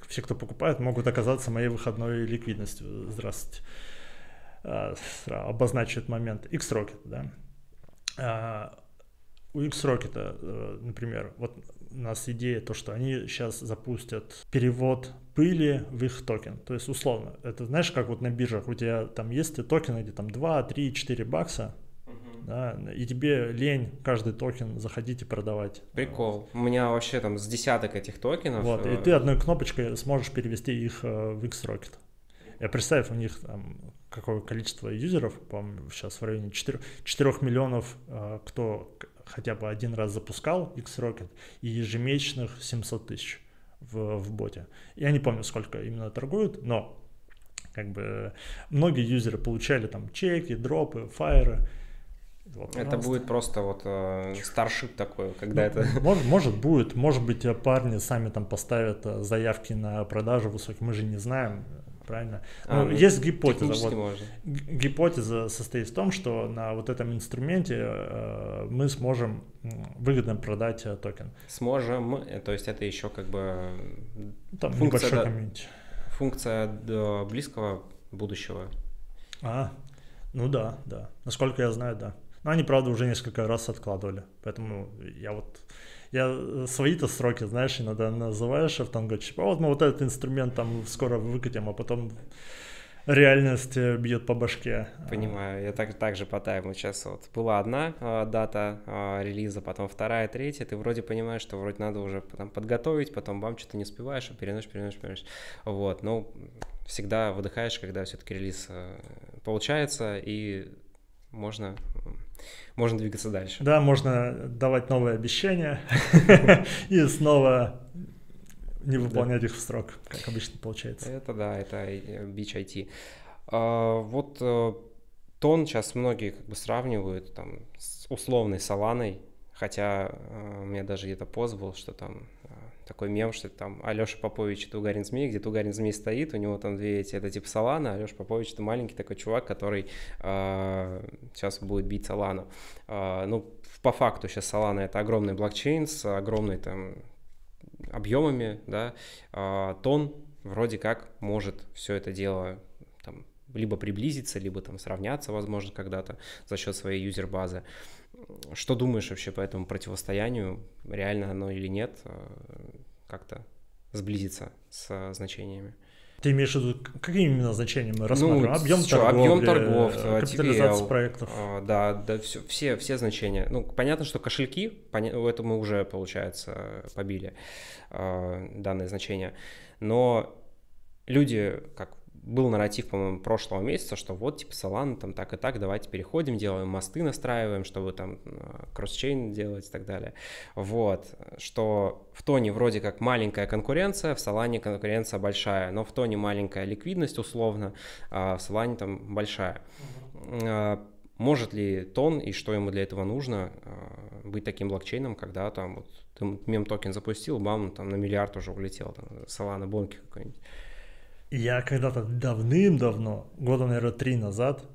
все, кто покупает, могут оказаться моей выходной ликвидностью. Здравствуйте. Обозначу этот момент. X-Rocket, да. У X-Rocket, например, вот у нас идея то, что они сейчас запустят перевод пыли в их токен. То есть условно, это знаешь, как вот на биржах у тебя там есть токены, где там 2, 3, 4 бакса, да, и тебе лень каждый токен заходить и продавать.
Прикол. У меня вообще там с десяток этих токенов.
Вот, и ты одной кнопочкой сможешь перевести их в X-Rocket. Я представь, у них там какое количество юзеров, по-моему, сейчас в районе 4 миллионов, кто хотя бы один раз запускал X-Rocket, и ежемесячных 700 тысяч в боте. Я не помню, сколько именно торгуют, но как бы многие юзеры получали там чеки, дропы, фаеры. Вот,
это будет просто вот старшип такой, когда это...
Может быть, парни сами там поставят заявки на продажу высокие, мы же не знаем. Правильно? Есть гипотеза. Вот, гипотеза состоит в том, что на вот этом инструменте мы сможем выгодно продать токен.
Сможем, то есть это еще как бы
там функция,
функция до близкого будущего.
Ну да. Насколько я знаю, да. Но они, правда, уже несколько раз откладывали. Поэтому я свои-то сроки, знаешь, иногда называешь, а потом говоришь, вот мы вот этот инструмент там скоро выкатим, а потом реальность бьет по башке.
Понимаю, я так же по тайму сейчас вот была одна дата релиза, потом вторая, третья, ты вроде понимаешь, что вроде надо уже потом подготовить, потом бам, что-то не успеваешь, переносишь. Вот, но всегда выдыхаешь, когда все-таки релиз получается, и можно двигаться дальше.
Да, можно давать новые обещания и снова не выполнять их в срок, как обычно получается.
Это да, это бич IT. Вот тон сейчас многие как бы сравнивают там с условной Соланой, хотя у меня даже где-то пост был, что там такой мем, что там Алеша Попович и Тугарин Змей, где Тугарин Змей стоит, у него там две эти, это типа Солана, Алеша Попович это маленький такой чувак, который сейчас будет бить Солану. Ну, по факту сейчас Солана это огромный блокчейн с огромной там объемами, да, тон вроде как может все это дело там либо приблизиться, либо там сравняться, возможно, когда-то за счет своей юзер-базы. Что думаешь вообще по этому противостоянию? Реально оно или нет? Как-то сблизиться с значениями?
Ты имеешь в виду, какие именно значения мы рассматриваем?
Объем торгов,
капитализация проектов.
Да, все значения. Ну, понятно, что кошельки, это мы уже, получается, побили данные значения. Но люди, как был нарратив, по-моему, прошлого месяца, что вот, типа, Solana, там, так и так, давайте переходим, делаем мосты, настраиваем, чтобы там кросс-чейн делать и так далее. Вот, что в тоне вроде как маленькая конкуренция, в Solana конкуренция большая, но в тоне маленькая ликвидность, условно, а в Solana там большая. Может ли тон и что ему для этого нужно быть таким блокчейном, когда там вот ты мем-токен запустил, бам, там на миллиард уже улетел, там, Solana Бонки какой-нибудь.
Я когда-то давным-давно, года, наверное, 3 назад,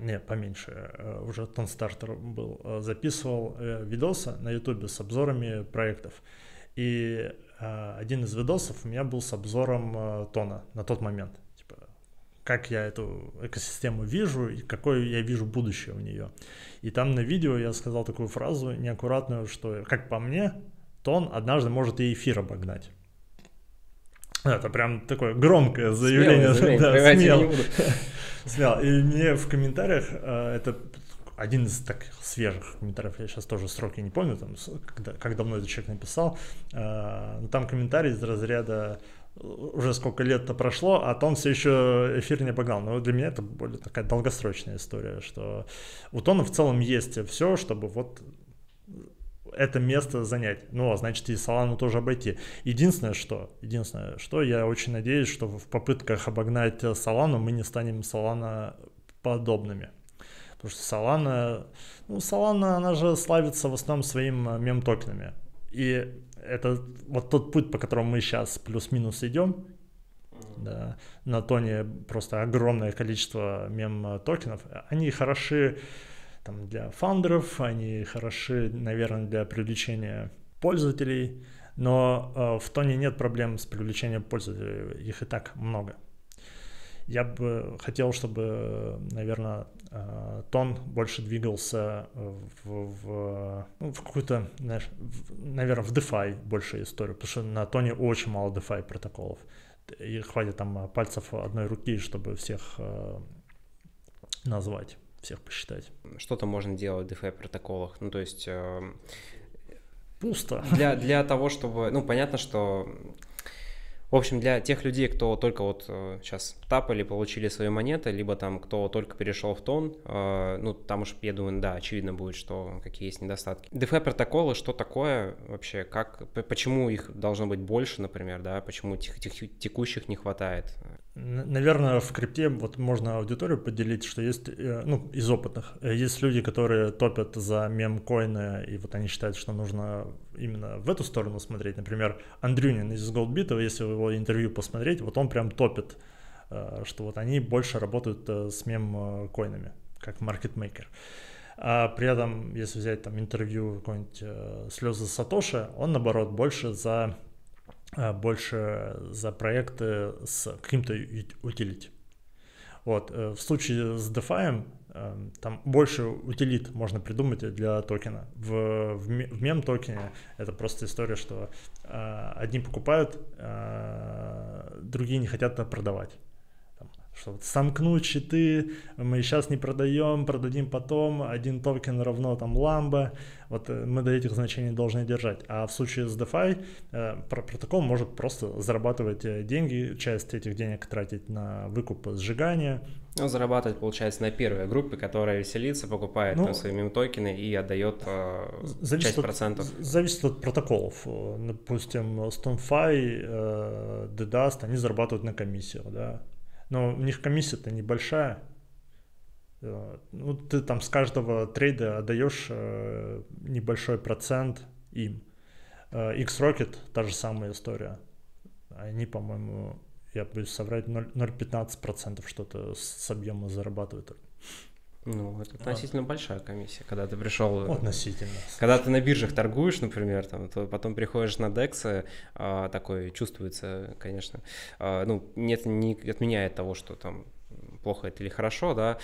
не, поменьше, уже Тонстартер был, записывал видосы на ютубе с обзорами проектов. И один из видосов у меня был с обзором тона на тот момент. Типа, как я эту экосистему вижу и какое я вижу будущее у нее. И там на видео я сказал такую фразу неаккуратную, что, как по мне, тон однажды может и эфир обогнать. Это прям такое громкое заявление. Смело. И мне в комментариях, это один из таких свежих комментариев, я сейчас тоже сроки не помню, там, как давно этот человек написал, но там комментарий из разряда уже сколько лет-то прошло, а тон все еще эфир не обогнал. Но для меня это более такая долгосрочная история, что у тона в целом есть все, чтобы вот это место занять. Ну, а значит, и Солану тоже обойти. Единственное, что я очень надеюсь, что в попытках обогнать Солану мы не станем Солана подобными. Потому что Solana, она же славится в основном своим мем-токенами. И это вот тот путь, по которому мы сейчас плюс-минус идем. Да, на тоне просто огромное количество мем-токенов. Они хороши там, для фаундеров, они хороши, наверное, для привлечения пользователей, но в тоне нет проблем с привлечением пользователей, их и так много. Я бы хотел, чтобы, наверное, тон больше двигался в какую-то, знаешь, наверное, в DeFi больше историю, потому что на тоне очень мало DeFi протоколов. И хватит там пальцев одной руки, чтобы всех назвать, всех посчитать.
Что-то можно делать в DeFi протоколах, ну то есть...
Пусто.
Для того, чтобы... Ну, понятно, что... В общем, для тех людей, кто только вот сейчас тапали, получили свои монеты, либо там, кто только перешел в тон, ну, там уж, я думаю, да, очевидно будет, что какие есть недостатки. DeFi протоколы, что такое вообще, почему их должно быть больше, например, да, почему текущих не хватает?
Наверное, в крипте вот можно аудиторию поделить, что есть, ну, из опытных, есть люди, которые топят за мемкоины, и вот они считают, что нужно именно в эту сторону смотреть. Например, Андрюнин из Goldbit, если его интервью посмотреть, вот он прям топит, что вот они больше работают с мемкоинами, как маркетмейкер. А при этом, если взять там интервью какой-нибудь Слезы Сатоши, он наоборот больше за проекты с каким-то утилити. Вот. В случае с DeFi там больше утилит можно придумать для токена. В мем-токене это просто история, что одни покупают, другие не хотят продавать. Что вот сомкнуть щиты, мы сейчас не продаем, продадим потом, один токен равно там ламбо, вот мы до этих значений должны держать. А в случае с DeFi протокол может просто зарабатывать деньги, часть этих денег тратить на выкуп сжигания.
Ну, зарабатывать, получается, на первой группе, которая веселится, покупает там свои мем-токены и отдает часть процентов.
Зависит от протоколов. Допустим, StoneFi, DDust, они зарабатывают на комиссиях, да. Но у них комиссия-то небольшая. Ну, ты там с каждого трейда отдаешь небольшой процент им. Xrocket та же самая история. Они, по-моему, я боюсь соврать, 0,15% что-то с объема зарабатывают.
Ну, это относительно большая комиссия, когда ты пришел...
Относительно.
Когда ты на биржах торгуешь, например, там, то потом приходишь на DEX, такое чувствуется, конечно, ну, нет, не отменяет того, что там плохо это или хорошо, да.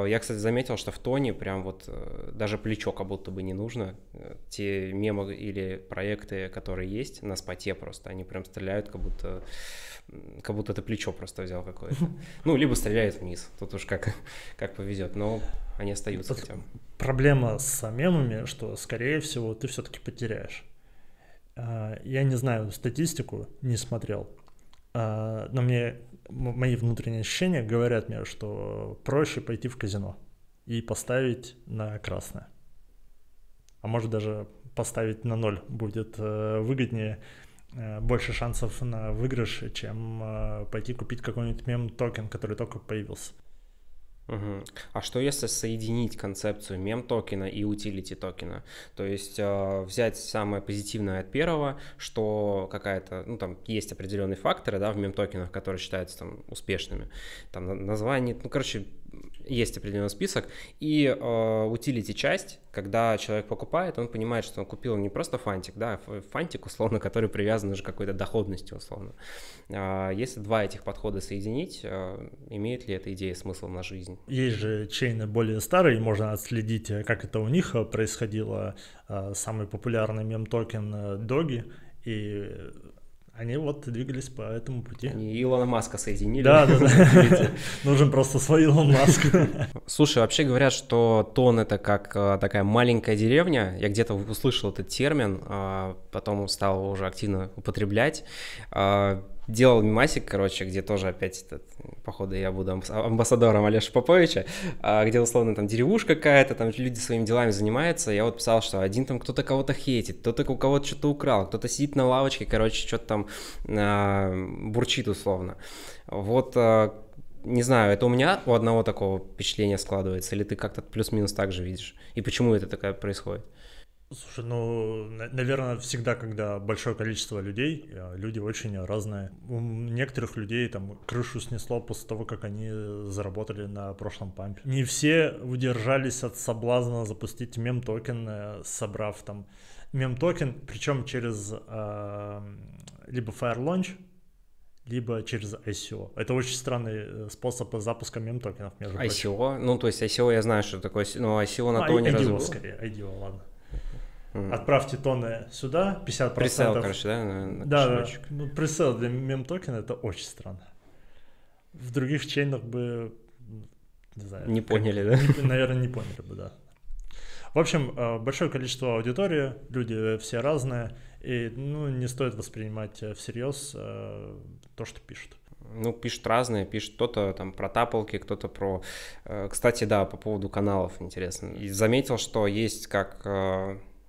Я, кстати, заметил, что в тоне прям вот даже плечо как будто бы не нужно. Те мемы или проекты, которые есть на споте просто, они прям стреляют, как будто ты плечо просто взял какое-то. Ну, либо стреляет вниз, тут уж как повезет, но они остаются хотя бы.
Проблема с мемами, что, скорее всего, ты все-таки потеряешь. Я не знаю статистику, не смотрел, но мои внутренние ощущения говорят мне, что проще пойти в казино и поставить на красное. А может даже поставить на 0 будет выгоднее, больше шансов на выигрыш, чем пойти купить какой-нибудь мем-токен, который только появился.
Угу. А что если соединить концепцию мем-токена и утилити-токена? То есть взять самое позитивное от первого, что какая-то, ну там есть определенные факторы, да, в мем-токенах, которые считаются там успешными, там название, ну короче, есть определенный список, и утилити часть, когда человек покупает, он понимает, что он купил не просто фантик, да, а фантик, условно, который привязан уже к какой-то доходности, условно. Если два этих подхода соединить, имеет ли эта идея смысл на жизнь?
Есть же чейны более старые, можно отследить, как это у них происходило. Самый популярный мем-токен Doge, и они вот двигались по этому пути.
Они Илона Маска соединили.
Да. Нужен просто свой Илон Маск.
Слушай, вообще говорят, что тон — это как такая маленькая деревня. Я где-то услышал этот термин, потом стал его уже активно употреблять. Делал мемасик, короче, где тоже опять, походу, я буду амбассадором Олеши Поповича, где, условно, там деревушка какая-то, там люди своими делами занимаются. Я вот писал, что один там кто-то кого-то хейтит, кто-то у кого-то что-то украл, кто-то сидит на лавочке, короче, что-то там бурчит, условно. Вот не знаю, это у меня у одного такого впечатления складывается, или ты как-то плюс-минус так же видишь? И почему это такое происходит?
Слушай, ну, наверное, всегда, когда большое количество людей, люди очень разные. У некоторых людей там крышу снесло после того, как они заработали на прошлом пампе. Не все удержались от соблазна запустить мем-токен, собрав там мем-токен, причем через либо Firelaunch, либо через ICO. Это очень странный способ запуска мем-токенов, между прочим.
ICO? Ну, то есть ICO я знаю, что такое, но ICO на тоне
IDO скорее, IDO, ладно. Отправьте тоны сюда, 50%.
Пресейл, короче, да?
Да, ну, пресейл для мем-токена это очень странно. В других чейнах бы, не знаю.
Не поняли, да?
Наверное, не поняли бы, да. В общем, большое количество аудитории, люди все разные, и ну, не стоит воспринимать всерьез то, что пишут.
Ну, пишут разные, пишут кто-то там про тапалки, кто-то про... Кстати, да, по поводу каналов интересно. И заметил, что есть как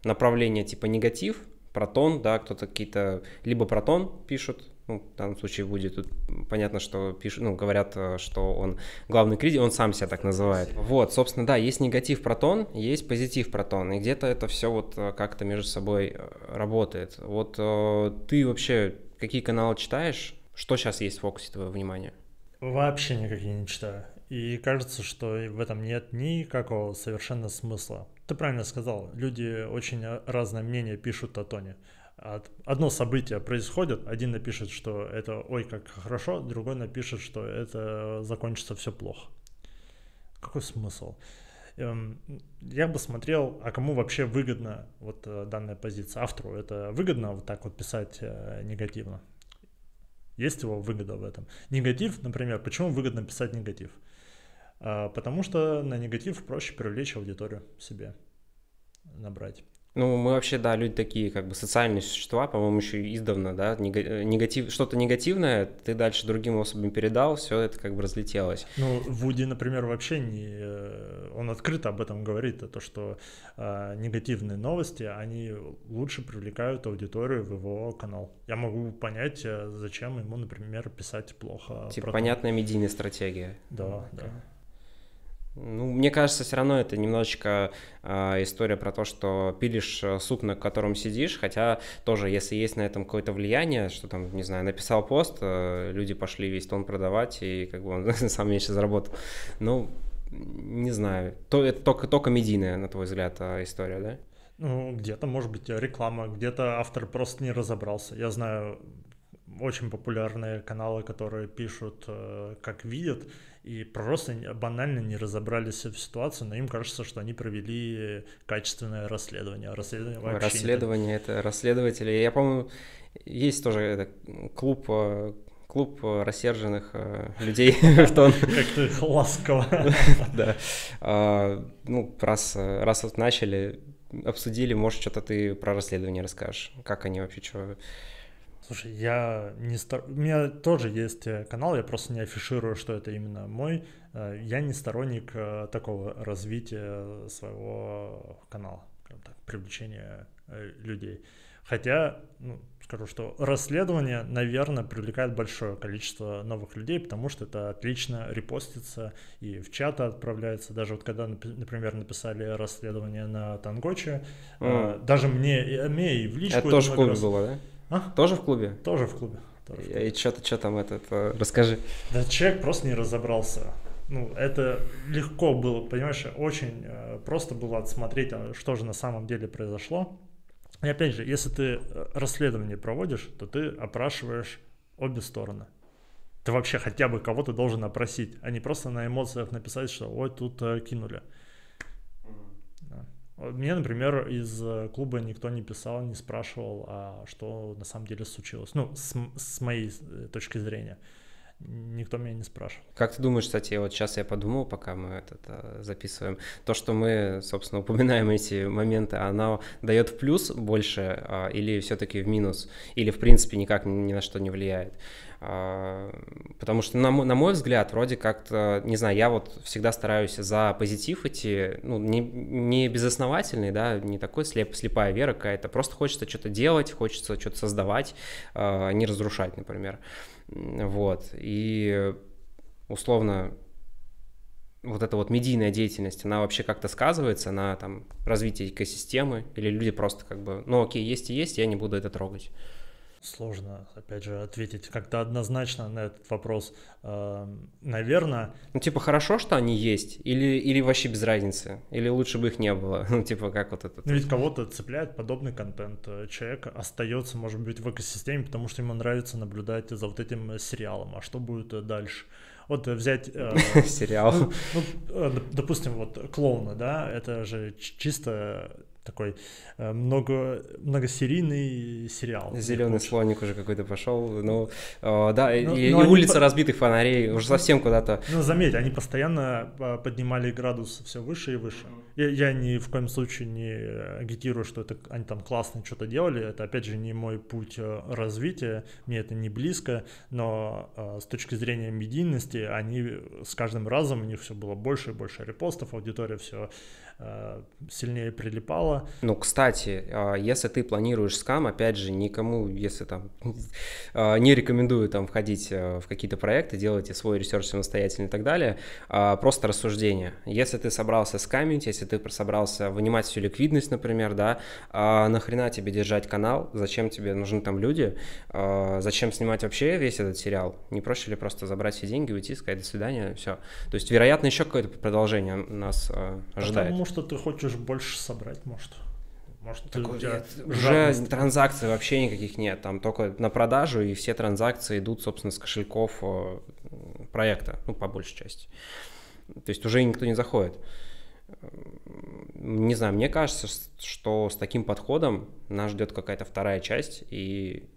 направление типа негатив, протон, да, кто-то какие-то... Либо протон пишут, ну, в данном случае будет тут понятно, что пишут, ну, говорят, что он главный критик, он сам себя так называет. Вот, собственно, да, есть негатив протон, есть позитив протон, и где-то это все вот как-то между собой работает. Вот ты вообще какие каналы читаешь? Что сейчас есть в фокусе твоего внимания?
Вообще никакие не читаю. И кажется, что в этом нет никакого совершенно смысла. Ты правильно сказал, люди очень разное мнение пишут о тоне. Одно событие происходит, один напишет, что это ой, как хорошо, другой напишет, что это закончится все плохо. Какой смысл? Я бы смотрел, а кому вообще выгодна вот данная позиция. Автору это выгодно вот так вот писать негативно? Есть его выгода в этом? Негатив, например, почему выгодно писать негатив? Потому что на негатив проще привлечь аудиторию себе, набрать.
Ну, мы вообще, да, люди такие, как бы социальные существа, по-моему, еще издавна, да, негатив, что-то негативное ты дальше другим особям передал, все это как бы разлетелось.
Ну, Вуди, например, вообще не... Он открыто об этом говорит, то, что негативные новости, они лучше привлекают аудиторию в его канал. Я могу понять, зачем ему, например, писать плохо.
Типа понятная медийная стратегия.
Да, да.
Ну, мне кажется, все равно это немножечко история про то, что пилишь суп, на котором сидишь, хотя тоже, если есть на этом какое-то влияние, что там, не знаю, написал пост, люди пошли весь тон продавать, и как бы он сам меньше заработал. Ну, не знаю, это только медийная, на твой взгляд, история, да?
Ну, где-то, может быть, реклама, где-то автор просто не разобрался. Я знаю очень популярные каналы, которые пишут, как видят, и просто банально не разобрались в ситуации, но им кажется, что они провели качественное расследование.
Расследование это расследователи. Я помню, есть тоже клуб рассерженных людей в тон.
Как ты ласково.
Да. Ну, раз вот начали, обсудили, может, что-то ты про расследование расскажешь. Как они вообще, что...
Слушай, у меня тоже есть канал, я просто не афиширую, что это именно мой. Я не сторонник такого развития своего канала, так, привлечения людей. Хотя, скажу, что расследование, наверное, привлекает большое количество новых людей, потому что это отлично репостится и в чаты отправляется. Даже вот когда, например, написали расследование на Тангоче, даже мне и в личку...
Это тоже в клубе было, да? Тоже в клубе?
Тоже в клубе.
И что там расскажи.
Да человек просто не разобрался. Это легко было, понимаешь, очень просто было отсмотреть, что же на самом деле произошло. И опять же, если ты расследование проводишь, то ты опрашиваешь обе стороны. Ты вообще хотя бы кого-то должен опросить, а не просто на эмоциях написать, что ой, тут кинули. Мне, например, из клуба никто не писал, не спрашивал, а что на самом деле случилось. С моей точки зрения. Никто меня не спрашивал.
Как ты думаешь, кстати, вот сейчас я подумал, пока мы это записываем, то, что мы, собственно, упоминаем эти моменты, оно дает в плюс больше или все-таки в минус? Или, в принципе, никак ни на что не влияет? Потому что, на мой взгляд, вроде как-то, не знаю, я вот всегда стараюсь за позитив идти, не безосновательный, да, не такой слепая вера какая-то, просто хочется что-то делать, хочется что-то создавать, не разрушать, например. Вот, и условно, вот эта вот медийная деятельность, она вообще как-то сказывается на там развитии экосистемы, или люди просто как бы, ну окей, есть и есть, я не буду это трогать?
Сложно, опять же, ответить как-то однозначно на этот вопрос. Наверное...
Ну, типа, хорошо, что они есть, или вообще без разницы, или лучше бы их не было, ну, типа, как вот это.
Ну, ведь кого-то цепляет подобный контент. Человек остается, может быть, в экосистеме, потому что ему нравится наблюдать за вот этим сериалом. А что будет дальше? Вот взять...
Сериал.
Допустим, вот клоуны, да, это же чисто такой многосерийный сериал.
Зеленый слоник уже какой-то пошел. Ну, да, и улица разбитых фонарей уже совсем куда-то.
Ну, заметь, они постоянно поднимали градус все выше и выше. Я ни в коем случае не агитирую, что это они там классно что-то делали. Это, опять же, не мой путь развития. Мне это не близко. Но с точки зрения медийности, они с каждым разом, у них все было больше и больше репостов, аудитория все сильнее прилипала.
Ну, кстати, если ты планируешь скам, опять же, никому, если там не рекомендую там входить в какие-то проекты, делайте свой ресерч самостоятельно и так далее, просто рассуждение. Если ты собрался скамить, если ты собрался вынимать всю ликвидность, например, да, нахрена тебе держать канал, зачем тебе нужны там люди, зачем снимать вообще весь этот сериал, не проще ли просто забрать все деньги, уйти, сказать до свидания, все. То есть, вероятно, еще какое-то продолжение нас ожидает.
Потому что ты хочешь больше собрать, может
уже транзакций вообще никаких нет, там только на продажу, и все транзакции идут, собственно, с кошельков проекта, ну, по большей части. То есть уже никто не заходит. Не знаю, мне кажется, что с таким подходом нас ждет какая-то вторая часть, и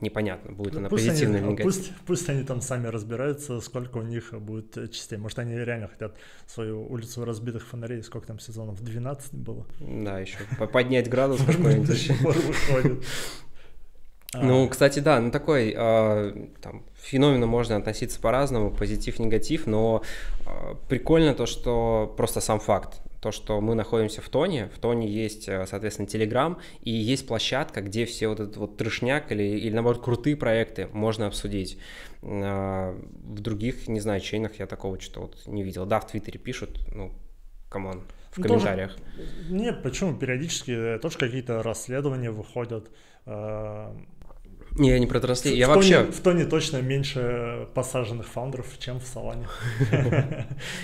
непонятно, будет она позитивная или негативная.
Пусть они там сами разбираются, сколько у них будет частей. Может, они реально хотят свою улицу разбитых фонарей, сколько там сезонов, 12 было?
Да, еще поднять градус какой-нибудь. Ну, кстати, да, ну такой там, феномену можно относиться по-разному, позитив-негатив, но прикольно то, что просто сам факт. То, что мы находимся в Тоне есть, соответственно, Telegram, и есть площадка, где все вот этот вот трешняк или наоборот, крутые проекты можно обсудить. В других, не знаю, чейнах я такого что-то вот не видел. Да, в Твиттере пишут, ну, камон, в комментариях.
Нет, почему? Периодически тоже какие-то расследования выходят.
Не, я не про транслей, я вообще...
В Тоне точно меньше посаженных фаундеров, чем в Солане.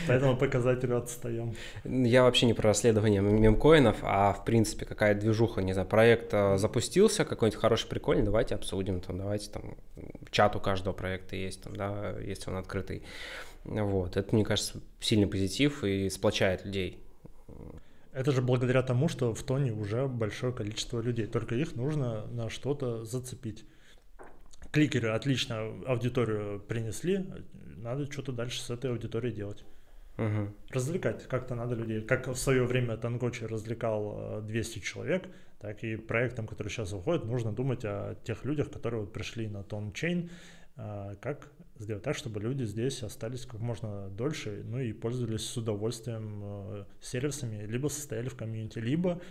Поэтому показателю отстаем.
Я вообще не про расследование мемкоинов, а в принципе какая движуха, не знаю, проект запустился, какой-нибудь хороший, прикольный, давайте обсудим, там, давайте там, чат у каждого проекта есть, там, да, если он открытый. Вот, это, мне кажется, сильный позитив и сплочает людей.
Это же благодаря тому, что в Тоне уже большое количество людей, только их нужно на что-то зацепить. Кликеры отлично аудиторию принесли, надо что-то дальше с этой аудиторией делать.
Угу.
Развлекать как-то надо людей. Как в свое время Тангочи развлекал 200 человек, так и проектам, которые сейчас выходят, нужно думать о тех людях, которые вот пришли на TonChain, как сделать так, чтобы люди здесь остались как можно дольше, ну и пользовались с удовольствием сервисами, либо состояли в комьюнити, либо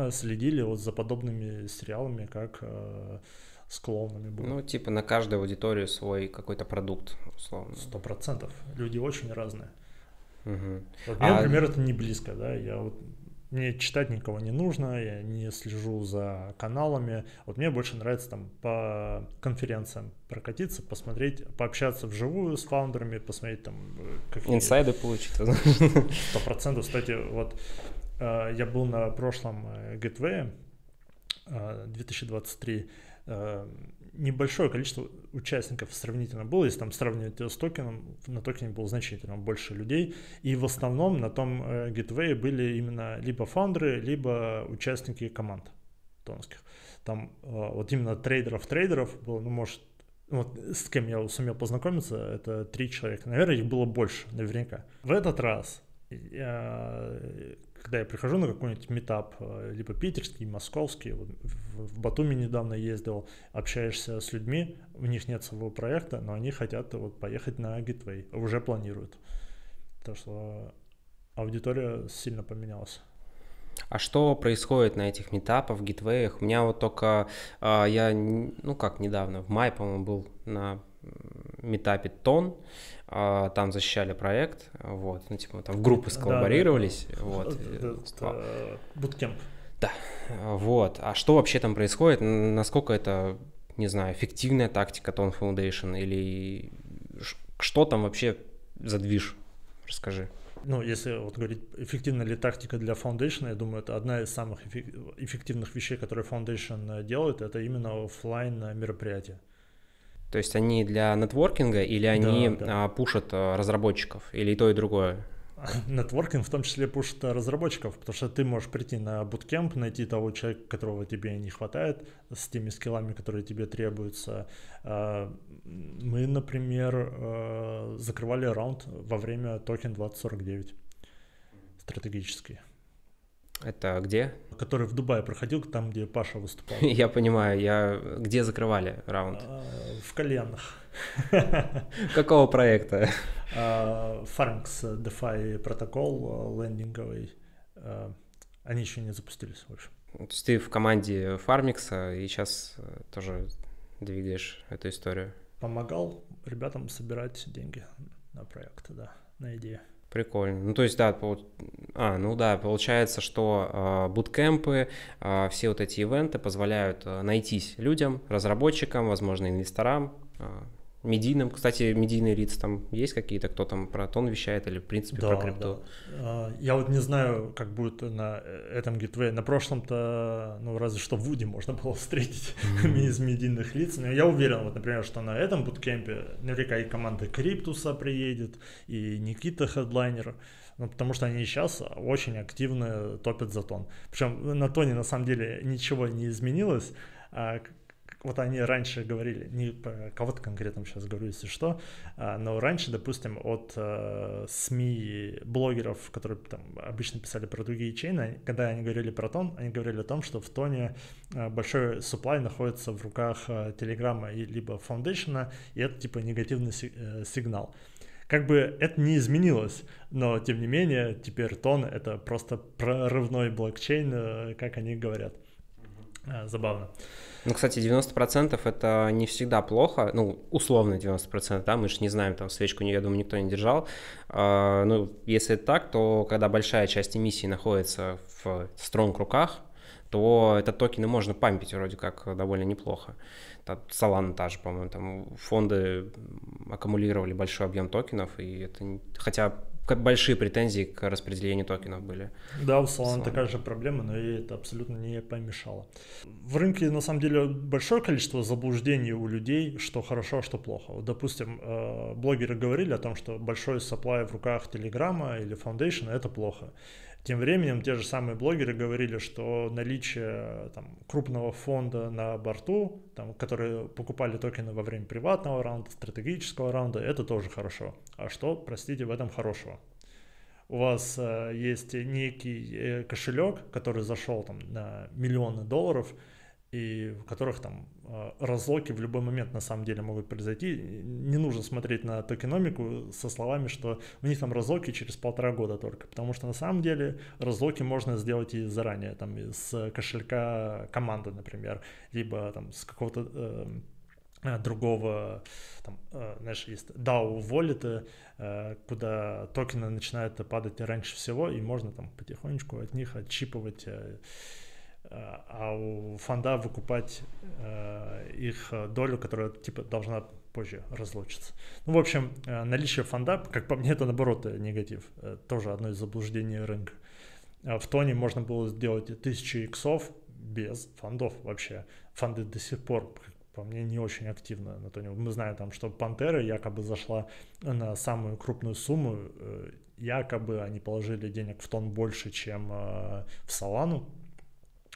следили вот за подобными сериалами, как с клоунами было.
Ну, типа на каждую аудиторию свой какой-то продукт, условно.
100%. Люди очень разные.
Угу.
Вот мне, например, это не близко, да, мне читать никого не нужно, я не слежу за каналами. Вот мне больше нравится там по конференциям прокатиться, посмотреть, пообщаться вживую с фаундерами, посмотреть там какие...
Инсайды получить.
100%. Кстати, вот я был на прошлом Gateway 2023, небольшое количество участников сравнительно было, если там сравнивать с токеном, на токене было значительно больше людей, и в основном на том Gateway были именно либо фаундеры, либо участники команд тонских. Там вот именно трейдеров было, ну, может, вот с кем я сумел познакомиться, это 3 человека, наверное, их было больше, наверняка. В этот раз когда я прихожу на какой-нибудь митап, либо питерский, московский, вот в Батуми недавно ездил, общаешься с людьми, у них нет своего проекта, но они хотят вот поехать на Gateway, уже планируют. Так что аудитория сильно поменялась.
А что происходит на этих митапах, гитвеях? У меня вот только, я, ну как недавно, в мае, по-моему, был на метапе Тон, там защищали проект, вот, ну, типа, там в группы сколлаборировались, вот.
Bootcamp.
Да, вот. А что вообще там происходит? Насколько это, не знаю, эффективная тактика Tone Foundation или что там вообще за движ? Расскажи.
Ну, если вот говорить, эффективна ли тактика для Foundation, я думаю, это одна из самых эффективных вещей, которые Foundation делает, это именно офлайн мероприятия.
То есть они для нетворкинга или они пушат разработчиков, или и то, и другое?
Нетворкинг в том числе пушит разработчиков, потому что ты можешь прийти на буткемп, найти того человека, которого тебе не хватает, с теми скиллами, которые тебе требуются. Мы, например, закрывали раунд во время токен 2049, стратегический.
Это где?
Который в Дубае проходил, там, где Паша выступал.
Я понимаю, где закрывали раунд?
В кальянах.
Какого проекта?
Pharynx DeFi протокол лендинговый. Они еще не запустились, в общем.
То есть ты в команде Farmix и сейчас тоже двигаешь эту историю?
Помогал ребятам собирать деньги на проект, да, на идеи.
Прикольно. Ну, то есть, да, получается, что буткемпы, все вот эти ивенты позволяют найтись людям, разработчикам, возможно, инвесторам, медийным. Кстати, медийные лица там есть какие-то, кто там про Тон вещает или, в принципе, про крипту?
Да. Я вот не знаю, как будет на этом гитвее. На прошлом-то, ну, разве что в Вуде можно было встретить из медийных лиц. Но я уверен, вот, например, что на этом буткемпе наверняка и команда Криптуса приедет, и Никита Хедлайнер. Ну, потому что они сейчас очень активно топят за Тон. Причем на Тоне, на самом деле, ничего не изменилось. Вот они раньше говорили, не про кого-то конкретно сейчас говорю, если что, но раньше, допустим, от СМИ, блогеров, которые там обычно писали про другие чейны, когда они говорили про Тон, они говорили о том, что в Тоне большой supply находится в руках Телеграма либо Foundation, и это типа негативный сигнал. Как бы это не изменилось, но тем не менее теперь Тон — это просто прорывной блокчейн, как они говорят. Забавно.
Ну, кстати, 90% это не всегда плохо, ну, условно 90%, да, мы же не знаем, там, свечку, я думаю, никто не держал. Ну, если это так, то когда большая часть эмиссии находится в стронг руках, то этот токены можно пампить вроде как довольно неплохо. Solana та же, по-моему, там фонды аккумулировали большой объем токенов, и это, хотя большие претензии к распределению токенов были.
Да, у Solana такая же проблема, но ей это абсолютно не помешало. В рынке, на самом деле, большое количество заблуждений у людей, что хорошо, что плохо. Вот, допустим, блогеры говорили о том, что большой supply в руках Телеграма или Foundation — это плохо. Тем временем те же самые блогеры говорили, что наличие там крупного фонда на борту, там, которые покупали токены во время приватного раунда, стратегического раунда, это тоже хорошо. А что, простите, в этом хорошего? У вас есть некий кошелек, который зашел там на миллионы долларов, и в которых там разлоки в любой момент на самом деле могут произойти. Не нужно смотреть на токеномику со словами, что у них там разлоки через 1,5 года только, потому что на самом деле разлоки можно сделать и заранее, там из кошелька команды, например, либо там с какого-то другого, там, знаешь, есть DAO wallet, куда токены начинают падать раньше всего, и можно там потихонечку от них отчипывать, а у фонда выкупать их долю, которая типа должна позже разлочиться. Ну, в общем, наличие фонда, как по мне, это наоборот негатив. Тоже одно из заблуждений рынка. В Тоне можно было сделать 1000 иксов без фондов вообще. Фонды до сих пор, по мне, не очень активно на Тоне. Мы знаем, там, что Пантера якобы зашла на самую крупную сумму. Якобы они положили денег в Тон больше, чем в Solana.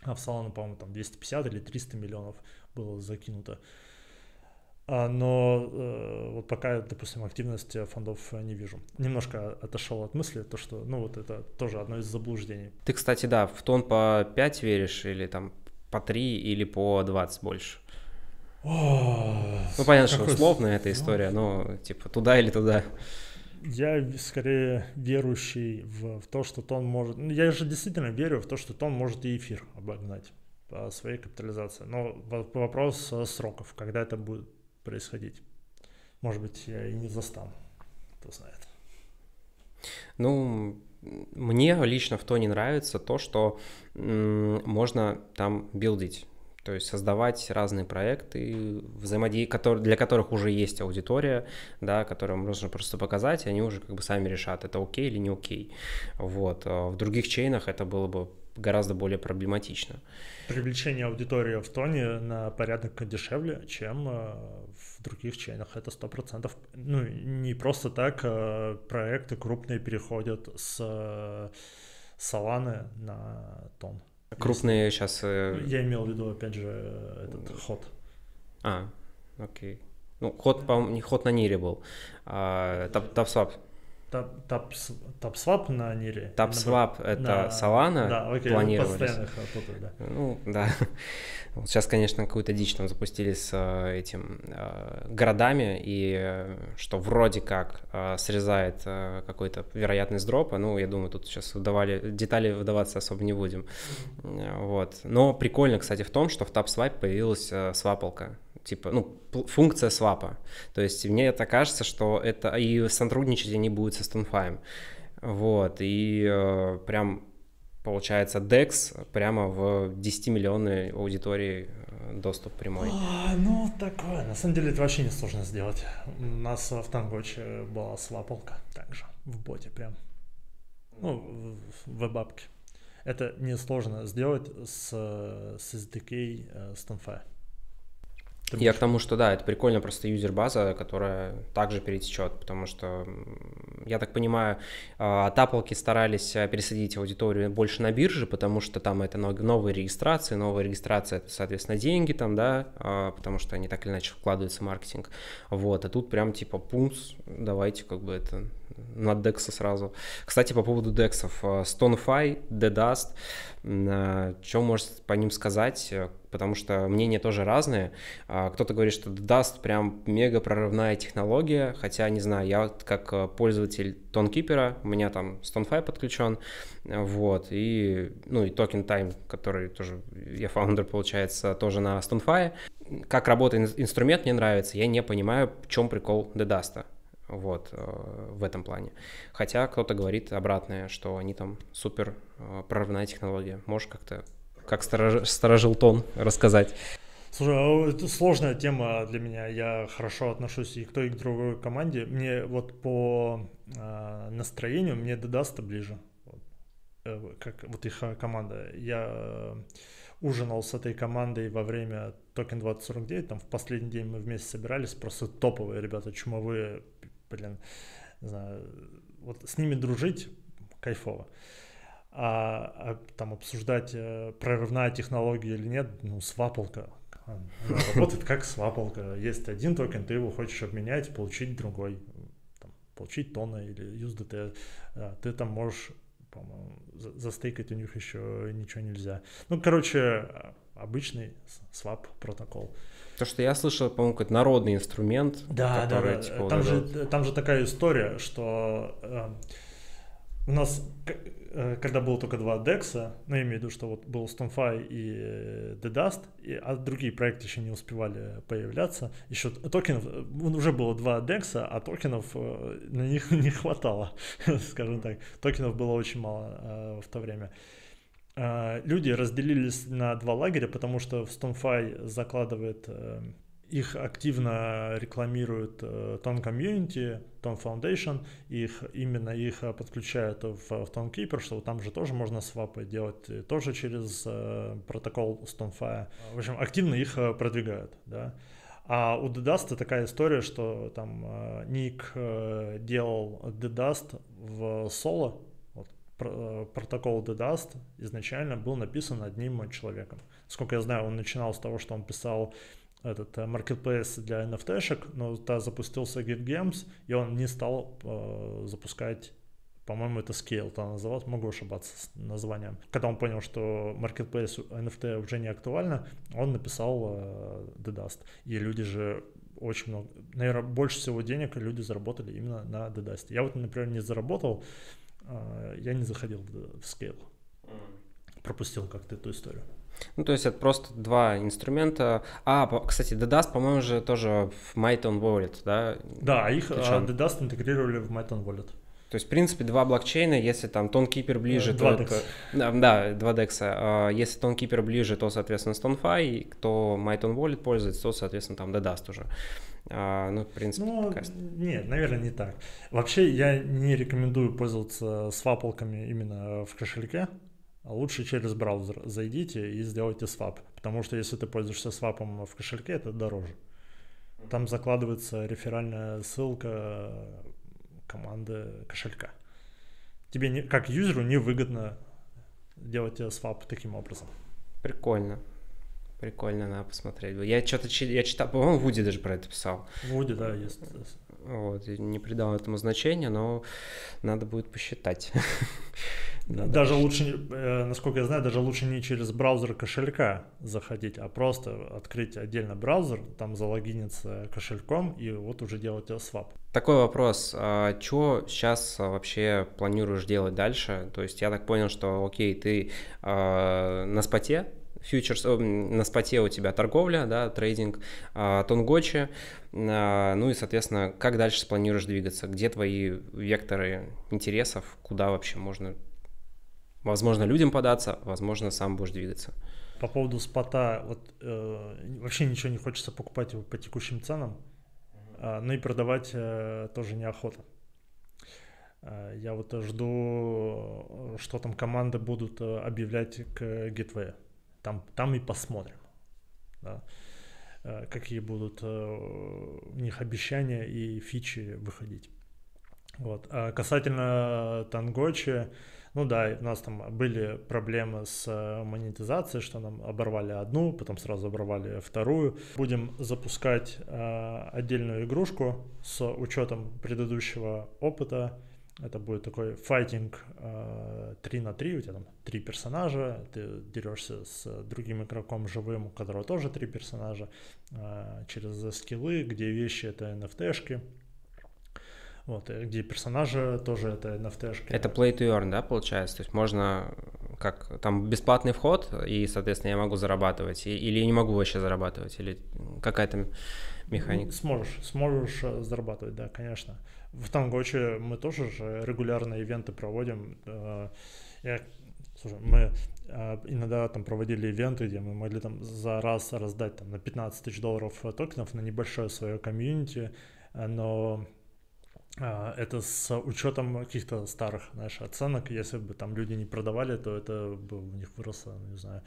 А в Solana, по-моему, там 250 или 300 миллионов было закинуто. Но вот пока, допустим, активности фондов не вижу. Немножко отошел от мысли, то что, ну, вот это тоже одно из заблуждений.
Ты, кстати, да, в Тон по 5 веришь или там по 3 или по 20 больше? Ну, понятно, что условная эта история, но типа туда или туда.
Я скорее верующий в то, что Тон может... Ну, я же действительно верю в то, что Тон может и эфир обогнать по своей капитализации. Но вопрос сроков, когда это будет происходить. Может быть, я и не застану, кто знает.
Ну, мне лично в Тоне нравится то, что можно там билдить. То есть создавать разные проекты, для которых уже есть аудитория, да, которым нужно просто показать, и они уже как бы сами решат, это окей или не окей. Вот. А в других чейнах это было бы гораздо более проблематично.
Привлечение аудитории в Тоне на порядок дешевле, чем в других чейнах. Это 100%. Ну, не просто так проекты крупные переходят с Solana на Тон.
Крупные сейчас...
Я имел в виду, опять же, этот ход.
Окей. Ну, ход, по-моему, не ход на Нире был, а TapSwap.
TapSwap на Нире?
TapSwap — это Solana,
да, окей,
планировались.
Да.
Ну, да. Вот сейчас, конечно, какую-то дичь там запустили с этим городами, и что вроде как срезает какой-то вероятность дропа. Ну, я думаю, тут сейчас детали выдаваться особо не будем. Вот. Но прикольно, кстати, в том, что в TapSwap появилась свапалка. Типа, ну, функция свапа. То есть мне это кажется, что это и сотрудничать они будут со StoneFi. Вот, и прям получается DEX прямо в 10-миллионной аудитории доступ прямой.
Ну, такое. На самом деле это вообще не сложно сделать. У нас в Тангоче была свапалка также, в боте прям. Ну, в веб-апке. Это несложно сделать с SDK StoneFi.
Я к тому, что да, это прикольно, просто юзер-база, которая также перетечет, потому что, я так понимаю, тапалки старались пересадить аудиторию больше на бирже, потому что там это новая регистрация это, соответственно, деньги там, да, потому что они так или иначе вкладываются в маркетинг, вот, а тут прям типа пумс, давайте как бы это на DEX сразу. Кстати, по поводу DEX, StoneFi, DDust, что можешь по ним сказать, потому что мнения тоже разные. Кто-то говорит, что DDust прям мега прорывная технология, хотя, не знаю, я вот как пользователь TonKeeper, у меня там StoneFi подключен, вот, и, ну, и Token Time, который тоже, я фаундер, получается, тоже на StoneFi. Как работает инструмент, мне нравится, я не понимаю, в чем прикол DDust. Вот, в этом плане. Хотя кто-то говорит обратное, что они там супер прорывная технология. Можешь как-то, как сторожил Тон, рассказать?
Слушай, это сложная тема для меня. Я хорошо отношусь и к той, и к другой команде. Мне вот по настроению, мне DDust ближе. Как вот их команда. Я ужинал с этой командой во время Токен 2049. Там в последний день мы вместе собирались. Просто топовые ребята, чумовые. Блин, не знаю, вот с ними дружить кайфово. А там обсуждать, прорывная технология или нет, ну, свапалка. Она работает как свапалка. Есть один токен, ты его хочешь обменять, получить другой. Там, получить тона или USDT. Ты там можешь, по-моему, застейкать у них еще ничего нельзя. Ну, короче, обычный свап протокол.
То, что я слышал, по-моему, какой-то народный инструмент.
Да,
который,
да.
Типа,
там же такая история, что у нас, когда было только два DEX, ну, я имею в виду, что вот был StoneFi и DDust, а другие проекты еще не успевали появляться. Еще токенов, уже было два DEX, а токенов на них не хватало, скажем так. Токенов было очень мало в то время. Люди разделились на два лагеря, потому что в StoneFi закладывает, их активно рекламирует Ton Community, Ton Foundation, именно их подключают в TonKeeper, что там же тоже можно свапы делать, тоже через протокол StoneFi. В общем, активно их продвигают, да. А у DDust такая история, что там Ник делал DDust в соло. Протокол DDust изначально был написан одним человеком. Насколько я знаю, он начинал с того, что он писал этот marketplace для NFT-шек, но тогда запустился GitGames, и он не стал запускать, по-моему, это Scale там называлось, могу ошибаться с названием. Когда он понял, что marketplace NFT уже не актуально, он написал DDust. И люди же очень много, наверное, больше всего денег люди заработали именно на DDust. Я вот, например, не заработал, я не заходил в Scale. Пропустил как-то эту историю.
Ну, то есть это просто два инструмента. Кстати, DDoS, по-моему, же тоже в Myton Wallet, да,
Да, их
включен.
DDoS интегрировали в Myton Wallet.
То есть, в принципе, два блокчейна, если там ToneKeeper ближе, то
2DEX.
это... Да, два DEX. Если ToneKeeper ближе, то, соответственно, StoneFi, кто Myton Wallet пользуется, то, соответственно, там DDoS тоже. Ну, в принципе,
Ну,
такая...
нет, наверное, не так. Вообще, я не рекомендую пользоваться свапалками именно в кошельке. А лучше через браузер зайдите и сделайте свап. Потому что если ты пользуешься свапом в кошельке, это дороже. Там закладывается реферальная ссылка команды кошелька. Тебе как юзеру невыгодно делать свап таким образом.
Прикольно. Прикольно, надо посмотреть. Я читал, по-моему, Вуди даже про это писал.
Вуди, да, есть.
Вот, не придал этому значения, но надо будет посчитать.
Даже лучше, насколько я знаю, даже лучше не через браузер кошелька заходить, а просто открыть отдельно браузер, там залогиниться кошельком и вот уже делать свап.
Такой вопрос. Что сейчас вообще планируешь делать дальше? То есть я так понял, что окей, ты на споте, фьючерс, на споте у тебя торговля, да, трейдинг, Тонгочи, ну и, соответственно, как дальше планируешь двигаться? Где твои векторы интересов? Куда вообще можно, возможно, людям податься, возможно, сам будешь двигаться?
По поводу спота, вот вообще ничего не хочется покупать его по текущим ценам, но и продавать тоже неохота. Я вот жду, что там команды будут объявлять к Gateway. Там и посмотрим, да, какие будут у них обещания и фичи выходить. Вот. А касательно Тангочи, ну да, у нас там были проблемы с монетизацией, что нам оборвали одну, потом сразу оборвали вторую. Будем запускать отдельную игрушку с учетом предыдущего опыта. Это будет такой файтинг 3 на 3, у тебя там 3 персонажа, ты дерешься с другим игроком живым, у которого тоже 3 персонажа, через скиллы, где вещи это NFT-шки, вот, где персонажи тоже это NFT-шки.
Это play to earn, да, получается? То есть можно, как, там бесплатный вход, и, соответственно, я могу зарабатывать, или не могу вообще зарабатывать, или какая-то механика?
Сможешь зарабатывать, да, конечно. В Тангоче мы тоже же регулярно ивенты проводим. Мы иногда там проводили ивенты, где мы могли там за раз раздать там, на 15 тысяч долларов токенов на небольшое свое комьюнити, но это с учетом каких-то старых, знаешь, оценок. Если бы там люди не продавали, то это бы у них выросло, не знаю,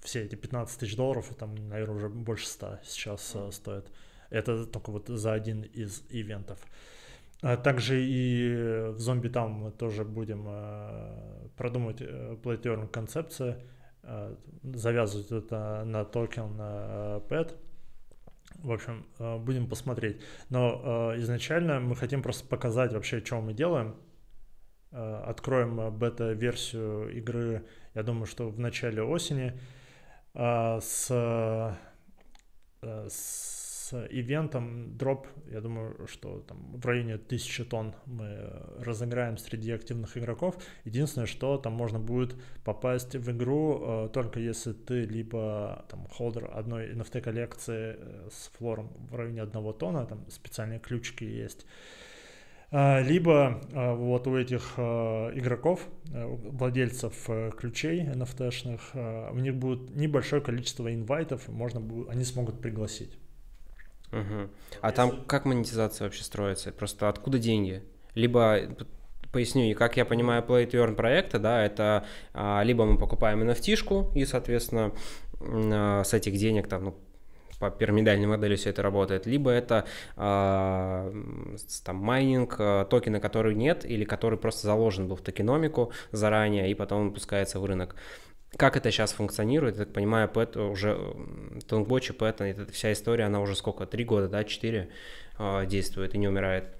все эти 15 тысяч долларов, там, наверное, уже больше 100 сейчас стоит. Это только вот за один из ивентов. Также и в Zombie Town мы тоже будем продумывать play-to-earn концепцию, завязывать это на токен PET. В общем, будем посмотреть. Но изначально мы хотим просто показать вообще, что мы делаем. Откроем бета-версию игры, я думаю, что в начале осени. С ивентом дроп, я думаю, что там в районе 1000 тонн мы разыграем среди активных игроков. Единственное, что там можно будет попасть в игру только если ты либо там холдер одной NFT коллекции с флором в районе 1 тонна, там специальные ключики есть. Либо вот у этих игроков, владельцев ключей NFT-шных, у них будет небольшое количество инвайтов, они смогут пригласить.
Угу. А там как монетизация вообще строится? Просто откуда деньги? Либо, поясню, и как я понимаю, Play to Earn проекта, да, это либо мы покупаем NFT-шку, и, соответственно, с этих денег там, ну, по пирамидальной модели все это работает, либо это там майнинг, токена, который нет, или который просто заложен был в токеномику заранее, и потом выпускается в рынок. Как это сейчас функционирует? Я так понимаю, Пэт уже, Тонгбочи, Пэт, эта вся история, она уже сколько, 3 года, да, 4 действует и не умирает?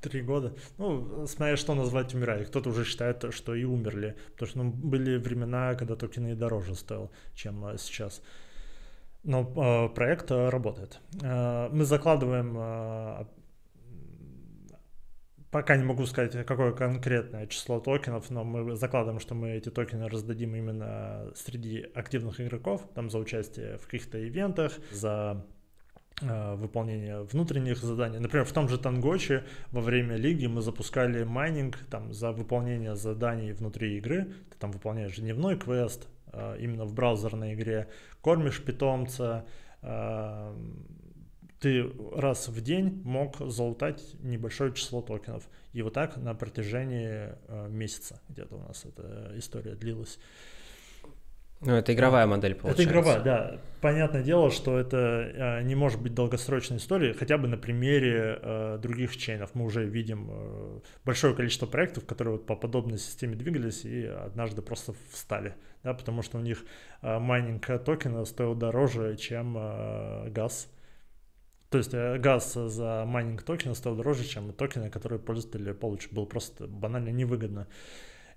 3 года? Ну, смотря что назвать умирает. Кто-то уже считает, что и умерли, потому что были времена, когда токены и дороже стоил, чем сейчас. Но проект работает. Мы закладываем Пока не могу сказать, какое конкретное число токенов, но мы закладываем, что мы эти токены раздадим именно среди активных игроков, там за участие в каких-то ивентах, за выполнение внутренних заданий. Например, в том же Тангочи во время лиги мы запускали майнинг там, за выполнение заданий внутри игры. Ты там выполняешь дневной квест именно в браузерной игре, кормишь питомца, ты раз в день мог залутать небольшое число токенов. И вот так на протяжении месяца где-то у нас эта история длилась.
Ну, это игровая модель, получается.
Это игровая, да. Понятное дело, что это не может быть долгосрочной историей, хотя бы на примере других чейнов. Мы уже видим большое количество проектов, которые вот по подобной системе двигались и однажды просто встали, да, потому что у них майнинг токена стоил дороже, чем газ. То есть газ за майнинг токена стоил дороже, чем токены, которые пользователи получат. Было просто банально невыгодно.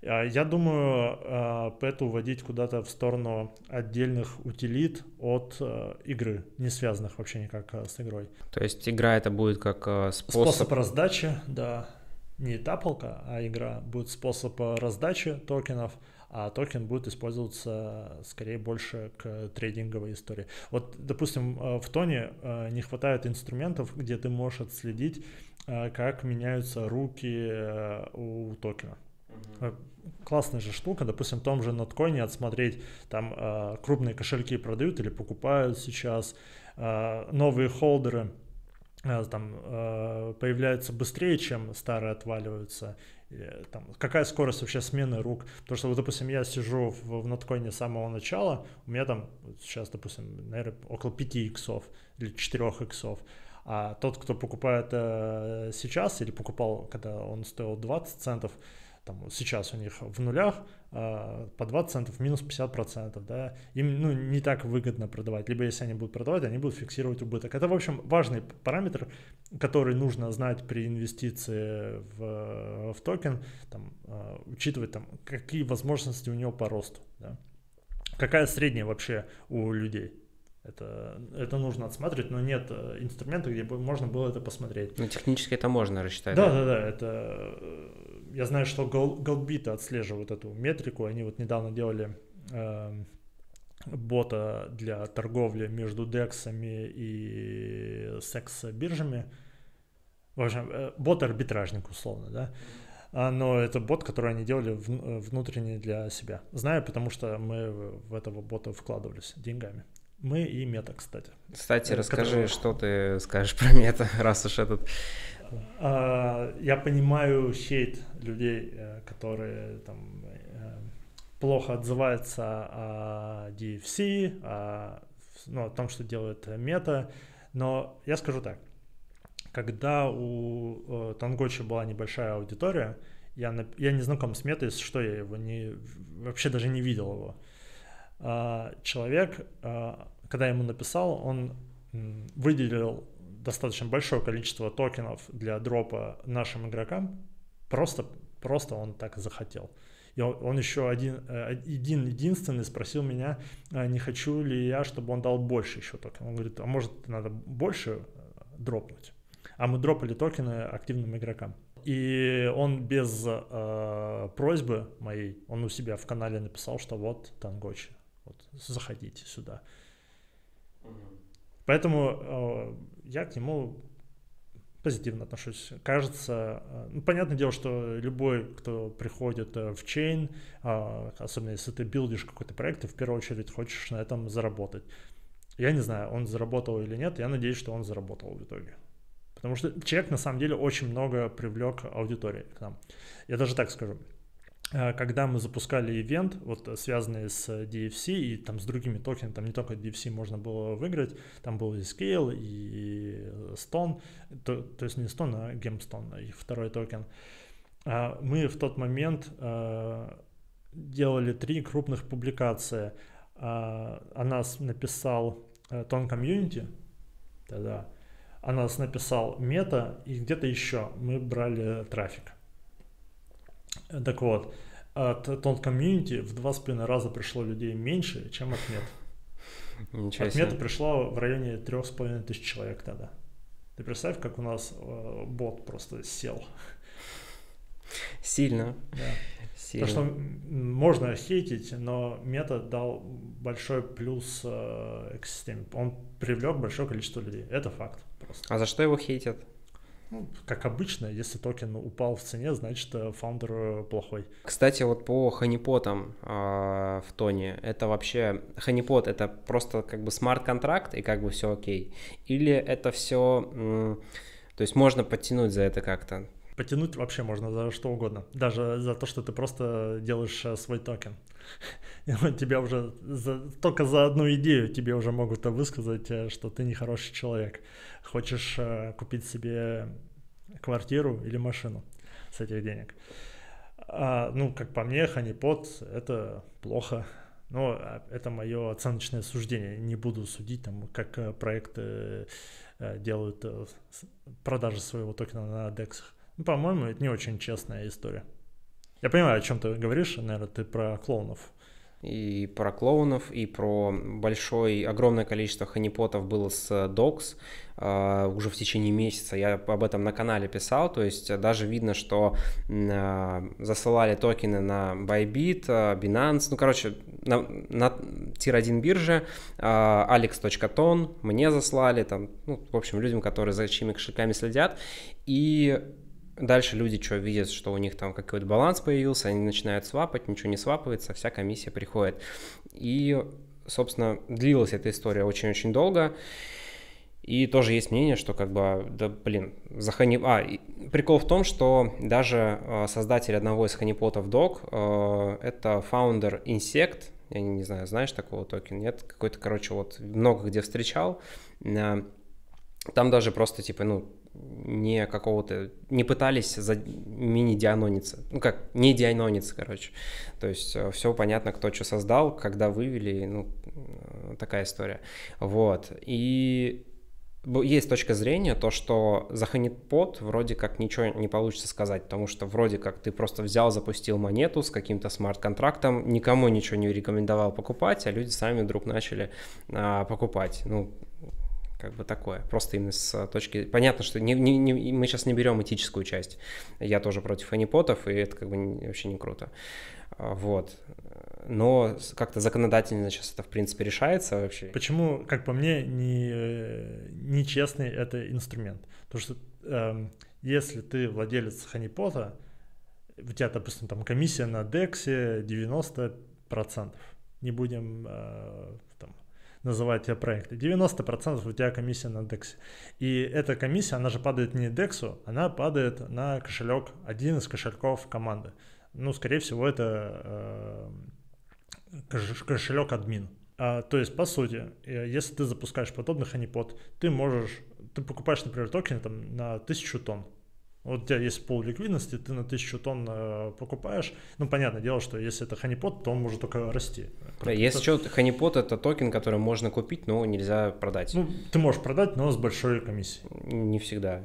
Я думаю, это уводить куда-то в сторону отдельных утилит от игры, не связанных вообще никак с игрой.
То есть игра это будет как
способ раздачи, да. Не тапалка, а игра будет способ раздачи токенов, а токен будет использоваться скорее больше к трейдинговой истории. Вот, допустим, в Тоне не хватает инструментов, где ты можешь отследить, как меняются руки у токена. Классная же штука, допустим, в том же ноткоине отсмотреть, там крупные кошельки продают или покупают сейчас, новые холдеры там появляются быстрее, чем старые отваливаются. Там, какая скорость вообще смены рук? Потому что, вот, допустим, я сижу в ноткоине с самого начала, у меня там сейчас, допустим, наверное, около 5 иксов или 4 иксов. А тот, кто покупает сейчас или покупал, когда он стоил 20 центов, там, сейчас у них в нулях по 20 центов минус 50%, да, им не так выгодно продавать. Либо если они будут продавать, они будут фиксировать убыток. Это, в общем, важный параметр, который нужно знать при инвестиции в токен, там, учитывать, там, какие возможности у него по росту. Да. Какая средняя вообще у людей. Это нужно отсматривать, но нет инструмента, где бы можно было это посмотреть.
Ну, технически это можно рассчитать.
Да, это... Я знаю, что Goldbit отслеживают эту метрику. Они вот недавно делали бота для торговли между дексами и секс-биржами. В общем, бот-арбитражник, условно, да. Но это бот, который они делали внутренний для себя. Знаю, потому что мы в этого бота вкладывались деньгами. Мы и Мета, кстати.
Кстати, расскажи, что ты скажешь про Мета, раз уж этот...
Я понимаю хейт людей, которые там плохо отзываются о DFC, о том, что делает Мета, но я скажу так. Когда у Тангочи была небольшая аудитория, я не знаком с Метой, что я его вообще даже не видел его. Человек, когда я ему написал, он выделил достаточно большое количество токенов для дропа нашим игрокам, просто он так захотел. И он еще единственный спросил меня, не хочу ли я, чтобы он дал больше еще токенов. Он говорит, а может надо больше дропнуть? А мы дропали токены активным игрокам. И он без просьбы моей, он у себя в канале написал, что вот Тангочи, вот заходите сюда. Поэтому я к нему позитивно отношусь. Кажется, понятное дело, что любой, кто приходит в чейн, особенно если ты билдишь какой-то проект, ты в первую очередь хочешь на этом заработать. Я не знаю, он заработал или нет, я надеюсь, что он заработал в итоге. Потому что человек на самом деле очень много привлек аудитории к нам. Я даже так скажу. Когда мы запускали ивент, вот связанный с DFC и там с другими токенами, там не только DFC можно было выиграть, там был и Scale, и Stone, то есть не Stone, а Gemstone, их второй токен. Мы в тот момент делали 3 крупных публикации. О нас написал Ton Community, тогда о нас написал Мета, и где-то еще мы брали трафик. Так вот, от Ton Community в 2,5 раза пришло людей меньше, чем от Мета. От Мета пришло в районе 3,5 тысяч человек тогда. Ты представь, как у нас бот просто сел.
Сильно.
Да.
Сильно.
Потому что можно хейтить, но Мета дал большой плюс экосистеме. Он привлек большое количество людей. Это факт просто.
А за что его хейтят?
Ну, как обычно, если токен упал в цене, значит фаундер плохой.
Кстати, вот по ханипотам в тоне, это вообще, ханипот это просто как бы смарт-контракт и как бы все окей? Или это все, то есть можно подтянуть за это как-то?
Потянуть вообще можно за что угодно. Даже за то, что ты просто делаешь свой токен. Тебя уже только за одну идею тебе уже могут высказать, что ты нехороший человек. Хочешь купить себе квартиру или машину с этих денег. Ну, как по мне, ханипот — это плохо. Но это мое оценочное суждение. Не буду судить, там, как проекты делают продажи своего токена на DEX. Ну, по-моему, это не очень честная история. Я понимаю, о чем ты говоришь, наверное, ты про клоунов.
И про клоунов, и про огромное количество ханипотов было с Docs уже в течение месяца. Я об этом на канале писал, то есть даже видно, что засылали токены на Bybit, Binance, ну, короче, на Tier-1 бирже, alex.ton мне заслали, там, ну, в общем, людям, которые за чьими кошельками следят, и дальше люди что видят, что у них там какой-то баланс появился, они начинают свапать, ничего не свапывается, вся комиссия приходит. И, собственно, длилась эта история очень-очень долго. И тоже есть мнение, что как бы, да блин, прикол в том, что даже создатель одного из ханипотов Dog, это founder Insect, я не знаю, знаешь такого токена, нет? Какой-то, короче, вот много где встречал. Там даже просто, типа, ну, не пытались мини-дианониться. Ну как, не дианониться, короче. То есть все понятно, кто что создал, когда вывели, ну, такая история. Вот. И есть точка зрения, то, что за ханипот вроде как ничего не получится сказать, потому что вроде как ты просто взял, запустил монету с каким-то смарт-контрактом, никому ничего не рекомендовал покупать, а люди сами вдруг начали покупать. Ну, как бы такое, просто именно с точки... Понятно, что мы сейчас не берем этическую часть. Я тоже против ханипотов, и это как бы вообще не круто. Вот. Но как-то законодательно сейчас это, в принципе, решается вообще.
Почему, как по мне, нечестный это инструмент? Потому что если ты владелец ханипота, у тебя, допустим, там комиссия на DEX 90%. Не будем называть тебя проекты. 90% у тебя комиссия на DEX. И эта комиссия, она же падает не DEX, она падает на кошелек, один из кошельков команды. Ну, скорее всего, это кошелек админ. То есть, по сути, если ты запускаешь подобный ханипот, ты покупаешь, например, токены там, на 1000 тонн. Вот у тебя есть пол ликвидности, ты на 1000 тонн покупаешь. Ну, понятное дело, что если это ханипот, то он может только расти.
Если что, ханипот — это токен, который можно купить, но нельзя продать.
Ну, ты можешь продать, но с большой комиссией.
Не всегда.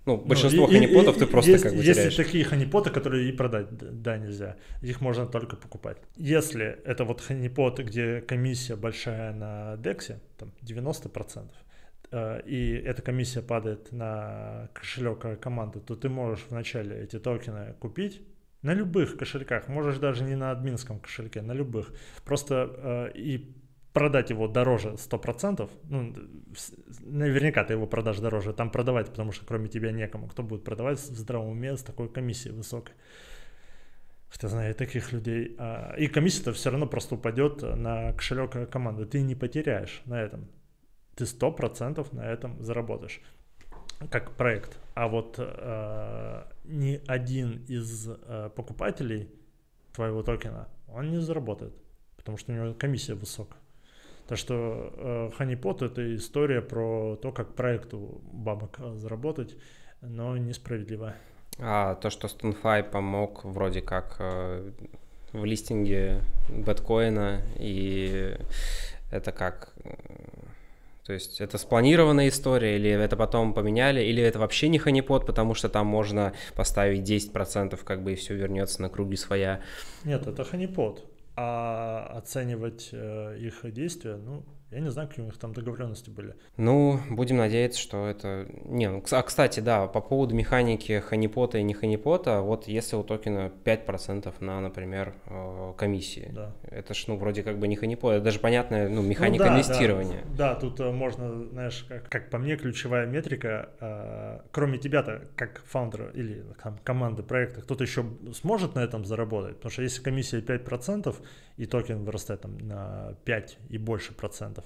Ну, большинство ханипотов ты просто как бы теряешь.
Есть такие ханипоты, которые и продать, да, нельзя. Их можно только покупать. Если это вот ханипот, где комиссия большая на DEX, там 90%, и эта комиссия падает на кошелек команды, то ты можешь вначале эти токены купить на любых кошельках, можешь даже не на админском кошельке, на любых. Просто и продать его дороже 100%, ну, наверняка ты его продашь дороже, там продавать, потому что кроме тебя некому, кто будет продавать в здравом уме с такой комиссией высокой. Хотя знаю таких людей. И комиссия-то все равно просто упадет на кошелек команды, ты не потеряешь на этом. Ты 100% на этом заработаешь, как проект. А вот ни один из покупателей твоего токена, он не заработает, потому что у него комиссия высокая. Так что ханипот — это история про то, как проекту бабок заработать, но несправедливо.
А то, что StoneFi помог вроде как в листинге биткоина, и это как... То есть это спланированная история, или это потом поменяли, или это вообще не ханипот, потому что там можно поставить 10%, как бы, и все вернется на круги своя.
Нет, это ханипот. А оценивать их действия, ну, Я не знаю, какие у них там договоренности были.
Ну, будем надеяться, что это... Не, ну, кстати, да, по поводу механики ханипота и не ханипота, вот если у токена 5% на, например, комиссии,
Да.
это ж, ну, вроде как бы не ханипот, это даже понятная, ну, механика инвестирования.
Да, тут можно, знаешь, как по мне, ключевая метрика, кроме тебя-то, как фаундера или команды проекта, кто-то еще сможет на этом заработать, потому что если комиссия 5% и токен вырастает там на 5 и больше процентов,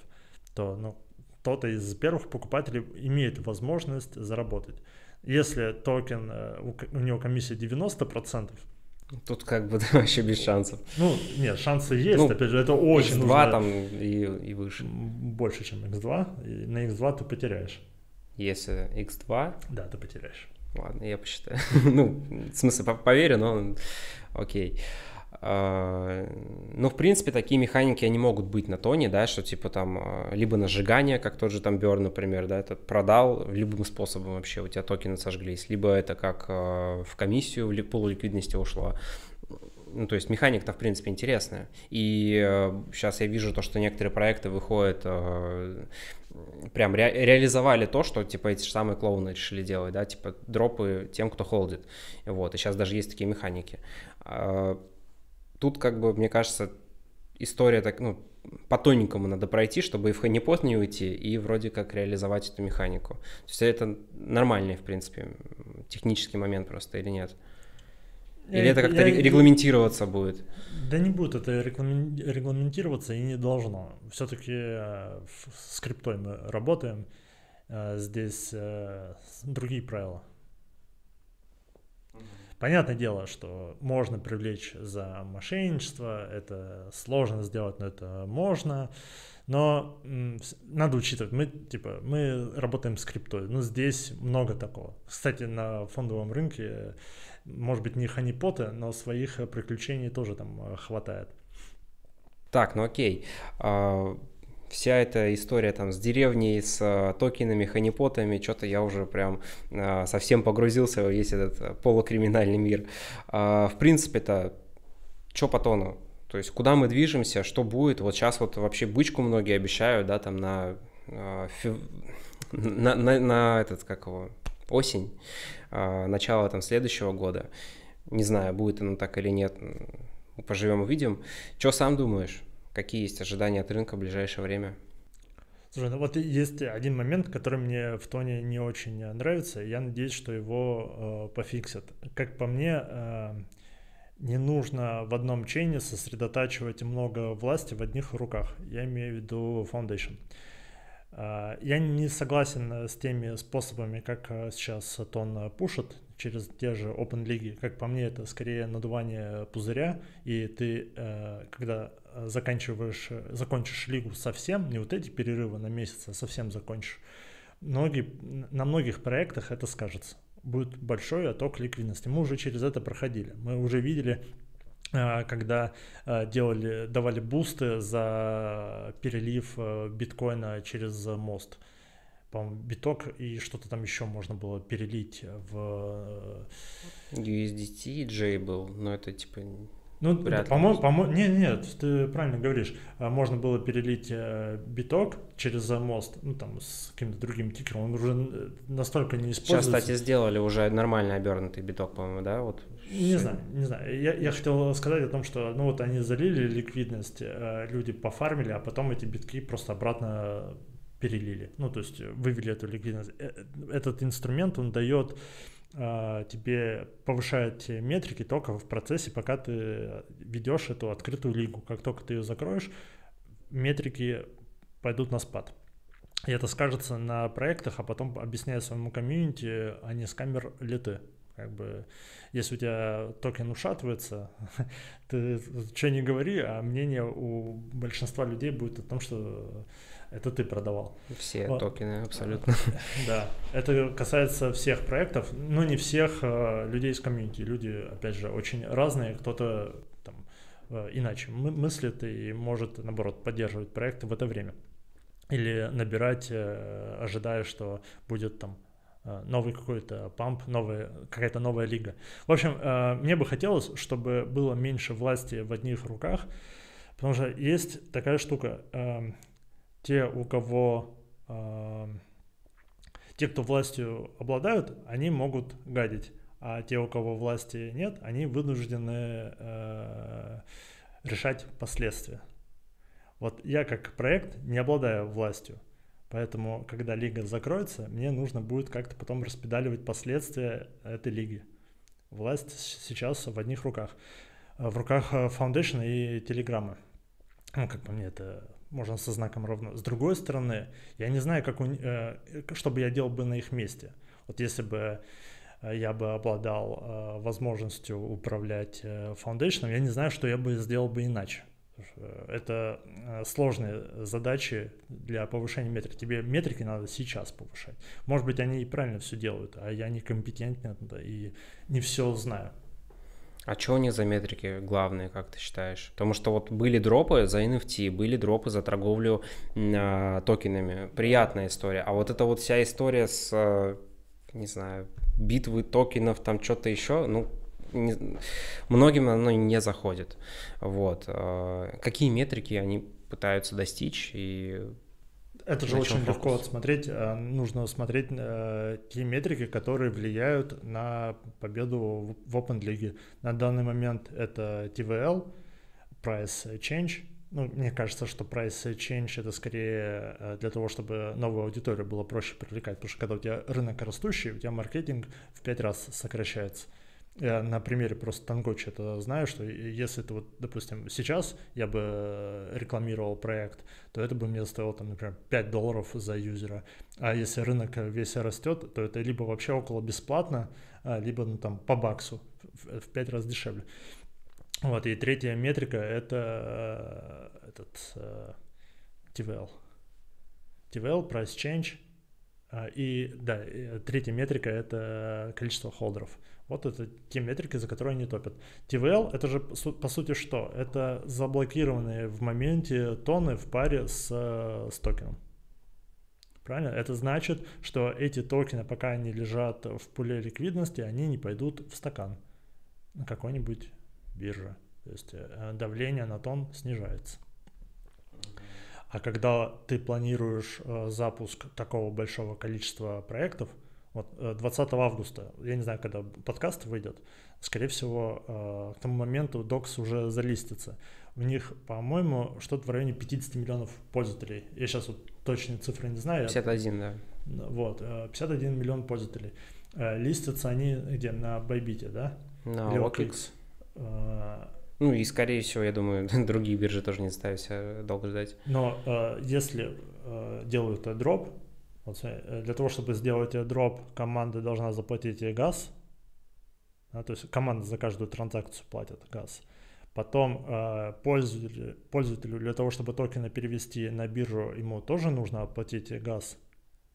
то ну, кто-то из первых покупателей имеет возможность заработать. Если токен, у него комиссия 90%,
тут как бы вообще без шансов.
ну, нет, шансы есть,
ну,
опять же, это очень
X2
нужно,
там и выше.
больше, чем X2, и на X2 ты потеряешь.
Если X2...
Да, ты потеряешь.
Ладно, я посчитаю. Ну, в смысле, поверю, но окей. Ну, в принципе, такие механики, они могут быть на тоне, да, что типа там либо на сжигание, как тот же там Burn, например, да, это продал любым способом вообще, у тебя токены сожглись, либо это как в комиссию, в полуликвидности ушло. Ну, то есть механика-то, в принципе, интересная. И сейчас я вижу то, что некоторые проекты выходят, прям реализовали то, что, типа, эти же самые клоуны решили делать, да, типа, дропы тем, кто холдит. Вот, и сейчас даже есть такие механики. Тут, как бы, мне кажется, история так, ну, по тоненькому надо пройти, чтобы и в ханипот не уйти, и вроде как реализовать эту механику. То есть это нормальный, в принципе, технический момент просто, или нет? Или это как-то регламентироваться будет?
Да не будет это регламентироваться и не должно. Все-таки с криптой мы работаем, здесь другие правила. Понятное дело, что можно привлечь за мошенничество, это сложно сделать, но это можно. Но надо учитывать, мы работаем с криптой, но здесь много такого. Кстати, на фондовом рынке, может быть, не ханипоты, но своих приключений тоже там хватает.
Так, ну окей. Вся эта история там с деревней, с токенами, ханипотами, что-то я уже прям совсем погрузился в весь этот полукриминальный мир. В принципе-то, что по тону? То есть куда мы движемся, что будет? Вот сейчас вот вообще бычку многие обещают, да, там на этот, как его, осень, начало там следующего года. Не знаю, будет оно так или нет, поживем увидим. Что сам думаешь? Какие есть ожидания от рынка в ближайшее время?
Слушай, ну вот есть один момент, который мне в тоне не очень нравится. Я надеюсь, что его пофиксят. Как по мне, не нужно в одном чейне сосредотачивать много власти в одних руках. Я имею в виду Foundation. Я не согласен с теми способами, как сейчас тон пушит через те же Open лиги. Как по мне, это скорее надувание пузыря, и ты, когда закончишь лигу совсем, не вот эти перерывы на месяц, а совсем закончишь, на многих проектах это скажется. Будет большой отток ликвидности. Мы уже через это проходили. Мы уже видели, когда давали бусты за перелив биткоина через мост. По-моему, биток и что-то там еще можно было перелить в...
USDT J был, но это типа...
Ну, по-моему, нет, ты правильно говоришь. Можно было перелить биток через мост, ну там с каким-то другим тикером, он уже настолько не используется.
Сейчас, кстати, сделали уже нормально обернутый биток, по-моему, да? Вот.
Не знаю. Я хотел сказать о том, что ну вот они залили ликвидность, люди пофармили, а потом эти битки просто обратно перелили. Ну, то есть вывели эту ликвидность. Этот инструмент, он дает тебе, повышает метрики только в процессе, пока ты ведешь эту открытую лигу. Как только ты ее закроешь, метрики пойдут на спад. И это скажется на проектах, а потом объясняя своему комьюнити, а не скамер леты. Как бы, если у тебя токен ушатывается, ты что не говори, а мнение у большинства людей будет о том, что это ты продавал.
Все токены, абсолютно.
Да, это касается всех проектов, но не всех людей из комьюнити. Люди, опять же, очень разные, кто-то там иначе мыслит и может, наоборот, поддерживать проекты в это время. Или набирать, ожидая, что будет там новый какой-то памп, какая-то новая лига. В общем, мне бы хотелось, чтобы было меньше власти в одних руках, потому что есть такая штука. те, у кого те, кто властью обладают, они могут гадить, а те, у кого власти нет, они вынуждены решать последствия. Вот я как проект не обладаю властью, поэтому, когда лига закроется, мне нужно будет как-то потом распедаливать последствия этой лиги. Власть сейчас в одних руках. В руках Foundation и Telegram. Ну, как по мне, это можно со знаком равно. С другой стороны, я не знаю, что бы я делал бы на их месте. Вот если бы я бы обладал возможностью управлять Foundation, я не знаю, что я бы сделал бы иначе. Это сложные задачи для повышения метрик. Тебе метрики надо сейчас повышать. Может быть, они и правильно все делают, а я некомпетентен и не все знаю.
А что у них за метрики главные, как ты считаешь? Потому что вот были дропы за NFT, были дропы за торговлю токенами. Приятная история. А вот эта вот вся история с, не знаю, битвы токенов, там что-то еще, ну, многим оно не заходит. Вот. Какие метрики они пытаются достичь и
это же очень легко отсмотреть. Нужно смотреть те метрики, которые влияют на победу в Open League. На данный момент это TVL, Price Change. Ну, мне кажется, что Price Change это скорее для того, чтобы новую аудиторию было проще привлекать. Потому что когда у тебя рынок растущий, у тебя маркетинг в 5 раз сокращается. Я на примере просто Тангочи это знаю, что если это вот, допустим, сейчас я бы рекламировал проект, то это бы мне стоило, там, например, $5 за юзера. А если рынок весь растет, то это либо вообще около бесплатно, либо ну, там, по баксу в 5 раз дешевле. Вот, и третья метрика это TVL. TVL, Price Change. И да, третья метрика это количество холдеров. Вот это те метрики, за которые они топят. TVL это же по сути что? Это заблокированные в моменте тоны в паре с токеном. Правильно? Это значит, что эти токены, пока они лежат в пуле ликвидности, они не пойдут в стакан на какой-нибудь бирже. То есть давление на тон снижается. А когда ты планируешь запуск такого большого количества проектов, вот 20 августа, я не знаю, когда подкаст выйдет, скорее всего, к тому моменту Docs уже залистится. У них, по-моему, что-то в районе 50 миллионов пользователей. Я сейчас вот точные цифры не знаю.
51, да.
Вот, 51 миллион пользователей. Листятся они где? На Bybit, да?
На OKX. Ну и, скорее всего, я думаю, другие биржи тоже не заставят себя долго ждать.
Но если делают дроп, вот, для того, чтобы сделать дроп, команда должна заплатить газ. Да, то есть команда за каждую транзакцию платит газ. Потом пользователю для того, чтобы токены перевести на биржу, ему тоже нужно оплатить газ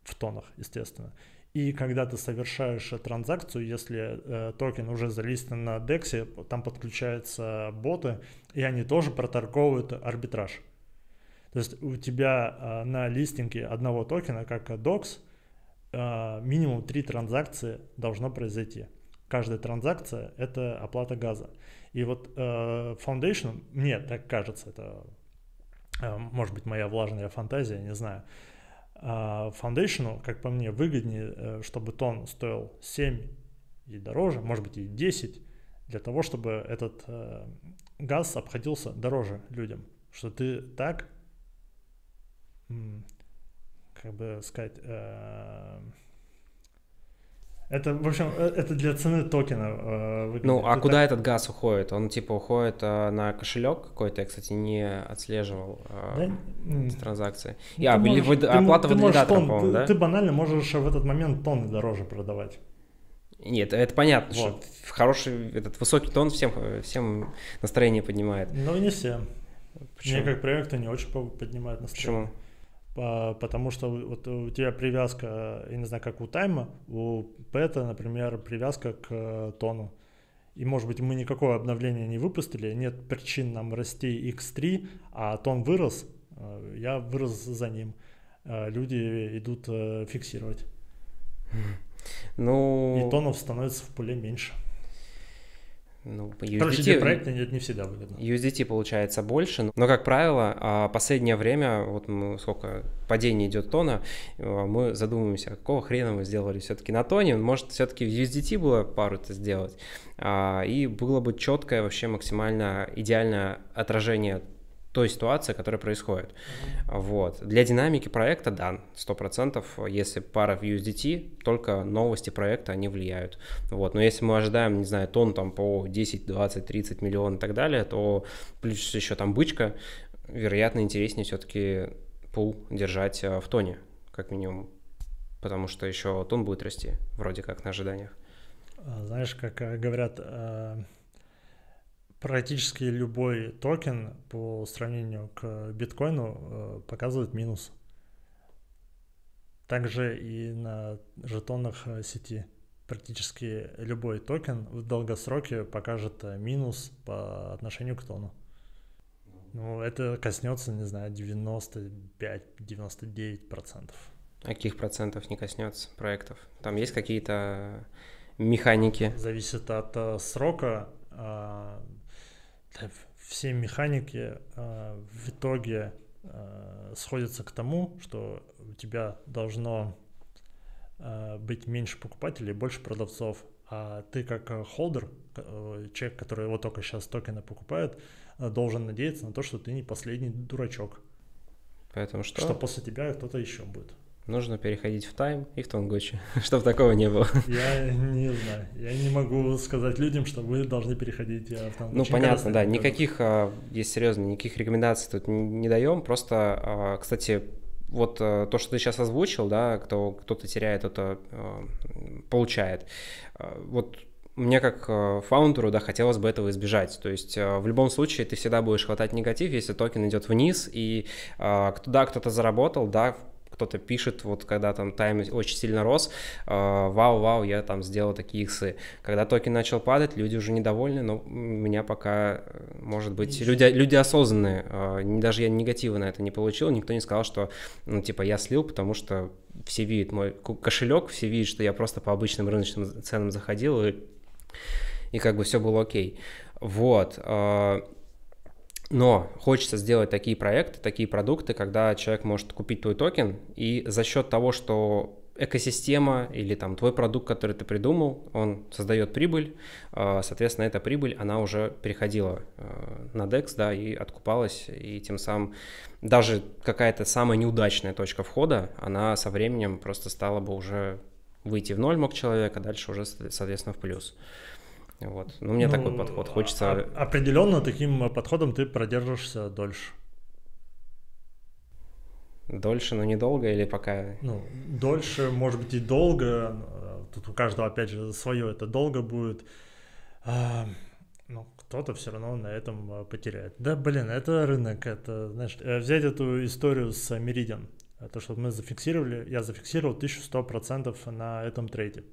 в тонах, естественно. И когда ты совершаешь транзакцию, если токен уже залистан на DEX, там подключаются боты, и они тоже проторговывают арбитраж. То есть у тебя на листинге одного токена, как DOX, минимум 3 транзакции должно произойти. Каждая транзакция – это оплата газа. И вот Foundation, мне так кажется, это может быть моя влажная фантазия, не знаю, Foundation, как по мне, выгоднее, чтобы тон стоил 7 и дороже, может быть и 10, для того, чтобы этот газ обходился дороже людям. Что ты так, как бы сказать, это, в общем, это для цены токена выгодно.
Ну, а куда этот газ уходит? Он типа уходит на кошелек какой-то, я, кстати, не отслеживал транзакции. Оплата валидатором, по-моему, да?
Ты банально можешь в этот момент тонны дороже продавать.
Нет, это понятно,
вот.
Что хороший, этот высокий тон всем настроение поднимает.
Но не всем. Почему? Мне как проекту не очень поднимает настроение.
Почему?
Потому что вот у тебя привязка, я не знаю, как у Тайма, у Пэта, например, привязка к тону. И, может быть, мы никакое обновление не выпустили, нет причин нам расти X3, а тон вырос, я вырос за ним. Люди идут фиксировать.
Ну...
И тонов становится в пуле меньше.
Ну,
Короче, для проекта не всегда выгодно.
USDT получается больше, но, как правило, последнее время, вот мы сколько падение идет тона, мы задумываемся, какого хрена мы сделали все-таки на тоне, может, все-таки в USDT было пару-то сделать, и было бы четкое, вообще максимально идеальное отражение той ситуации, которая происходит. Вот. Для динамики проекта, да, 100%, если пара в USDT, только новости проекта, они влияют. Вот. Но если мы ожидаем, не знаю, тон там по 10, 20, 30 миллионов и так далее, то плюс еще там бычка, вероятно, интереснее все-таки пул держать в тоне, как минимум, потому что еще тон будет расти, вроде как на ожиданиях.
Знаешь, как говорят, практически любой токен по сравнению к биткоину показывает минус. Также и на жетонах сети. Практически любой токен в долгосроке покажет минус по отношению к тону. Ну, это коснется, не знаю, 95-99%.
А каких процентов не коснется проектов? Там есть какие-то механики?
Зависит от срока. Все механики в итоге сходятся к тому, что у тебя должно быть меньше покупателей, больше продавцов, а ты как холдер, человек, который вот только сейчас токены покупает, должен надеяться на то, что ты не последний дурачок.
Поэтому что?
Что после тебя кто-то еще будет.
Нужно переходить в тайм и в Тонгочи, чтобы такого не было.
Я не знаю. Я не могу сказать людям, что вы должны переходить в Тонгочи.
Ну, понятно, да. Никаких, есть серьезно, никаких рекомендаций тут не даем. Просто, кстати, вот то, что ты сейчас озвучил, да, кто-то теряет, кто-то получает. Вот мне как фаундеру, да, хотелось бы этого избежать. То есть в любом случае ты всегда будешь хватать негатив, если токен идет вниз, и да, кто-то заработал, да, кто-то пишет, вот когда там тайм очень сильно рос, вау, я там сделал такие иксы. Когда токен начал падать, люди уже недовольны, но у меня пока, может быть, люди осознанные, даже я негатива на это не получил, никто не сказал, что, ну, типа, я слил, потому что все видят мой кошелек, все видят, что я просто по обычным рыночным ценам заходил, и как бы все было окей. Вот. Но хочется сделать такие проекты, такие продукты, когда человек может купить твой токен, и за счет того, что экосистема или там твой продукт, который ты придумал, он создает прибыль, соответственно, эта прибыль, она уже переходила на DEX, да, и откупалась, и тем самым даже какая-то самая неудачная точка входа, она со временем просто стала бы уже выйти в ноль мог человек, а дальше уже, соответственно, в плюс. Вот. Ну, у меня такой подход. Хочется...
Определенно таким подходом ты продержишься дольше.
Дольше, но недолго или пока?
Ну, дольше, может быть, и долго. Тут у каждого, опять же, свое это долго будет. Но кто-то все равно на этом потеряет. Да, блин, это рынок. Это, знаешь, взять эту историю с Meridian. То, что мы зафиксировали, я зафиксировал 1100% на этом трейде.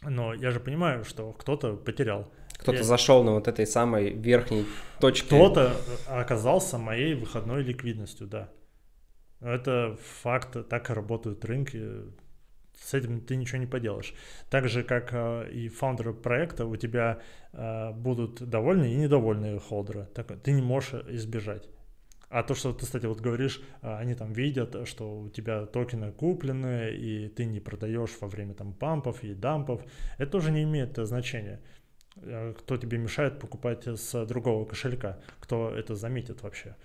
Но я же понимаю, что кто-то потерял.
Кто-то зашел на вот этой самой верхней точке.
Кто-то оказался моей выходной ликвидностью, да. Это факт, так и работают рынки. С этим ты ничего не поделаешь. Так же, как и фаундеры проекта, у тебя будут довольные и недовольные холдеры. Так, ты не можешь избежать. А то, что ты, кстати, вот говоришь, они там видят, что у тебя токены куплены, и ты не продаешь во время там пампов и дампов, это тоже не имеет значения. Кто тебе мешает покупать с другого кошелька? Кто это заметит вообще?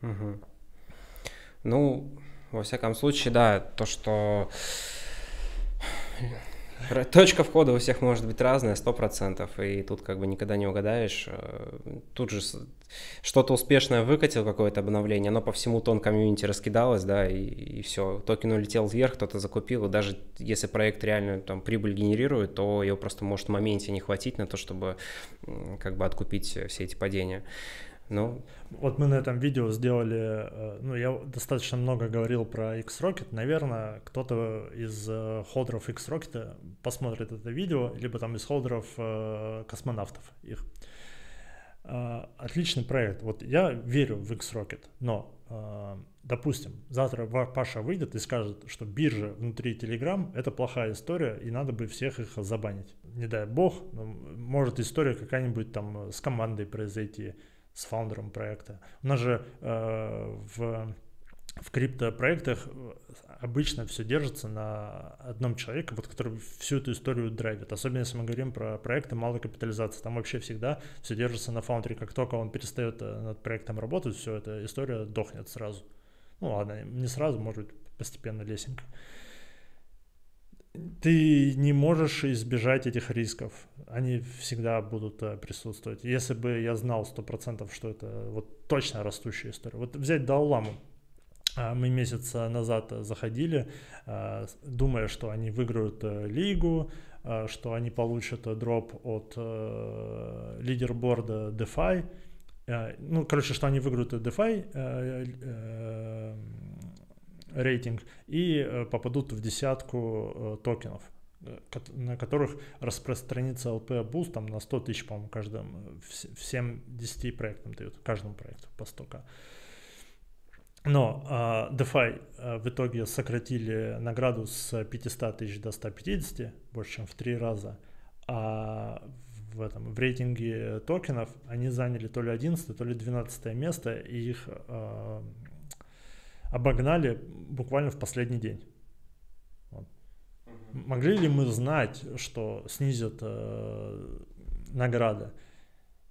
Угу. Ну, во всяком случае, да, то, что... Точка входа у всех может быть разная, 100%, и тут как бы никогда не угадаешь. Тут же что-то успешное выкатил, какое-то обновление, оно по всему комьюнити раскидалось, да, и все, токен улетел вверх, кто-то закупил, и даже если проект реально там прибыль генерирует, то его просто может в моменте не хватить на то, чтобы как бы откупить все эти падения. Ну,
вот мы на этом видео сделали, ну, я достаточно много говорил про X-Rocket, наверное, кто-то из холдеров Отличный проект. Вот я верю в X-Rocket, но, допустим, завтра Паша выйдет и скажет, что биржа внутри Telegram — это плохая история, и надо бы всех их забанить. Не дай бог, может история какая-нибудь там с командой произойти, с фаундером проекта. У нас же в криптопроектах обычно все держится на одном человеке, вот, который всю эту историю драйвит. Особенно если мы говорим про проекты малой капитализации. Там вообще всегда все держится на фаундере. Как только он перестает над проектом работать, все, эта история дохнет сразу. Ну ладно, не сразу, может быть, постепенно, лесенько. Ты не можешь избежать этих рисков. Они всегда будут присутствовать. Если бы я знал 100%, что это вот точно растущая история. Вот взять Дауламу. Мы месяц назад заходили, думая, что они выиграют лигу, что они получат дроп от лидерборда DeFi. Ну, короче, что они выиграют DeFi рейтинг и попадут в десятку токенов, на которых распространится LP Boost там, на 100 тысяч, по-моему, всем 10 проектам дают, каждому проекту по 100к. Но DeFi в итоге сократили награду с 500 тысяч до 150, больше чем в 3 раза. А в рейтинге токенов они заняли то ли 11, то ли 12 место, и их обогнали буквально в последний день. Вот. Могли ли мы знать, что снизят награды?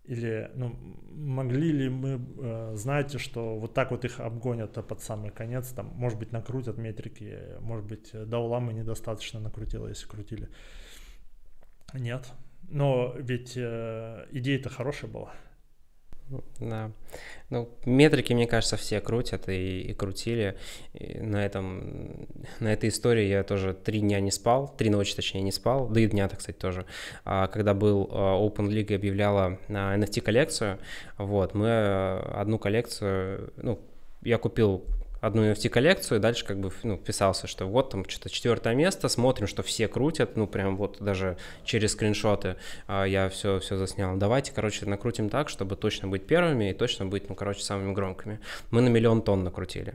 Или могли ли мы знать, что вот так вот их обгонят под самый конец, там, может быть, накрутят метрики, может быть, Дауламы недостаточно накрутило, если крутили. Нет. Но ведь идея-то хорошая была.
Да. Ну, метрики, мне кажется, все крутят и крутили. И на этой истории я тоже 3 дня не спал, 3 ночи, точнее, не спал, да и дня-то, кстати, тоже. Когда был Open League и объявляла NFT-коллекцию, вот, мы одну коллекцию, я купил одну NFT-коллекцию, и дальше как бы писался, что вот там что-то 4 место, смотрим, что все крутят, прям вот даже через скриншоты я все заснял. Давайте, короче, накрутим так, чтобы точно быть первыми и точно быть, самыми громкими. Мы на 1 000 000 тонн накрутили.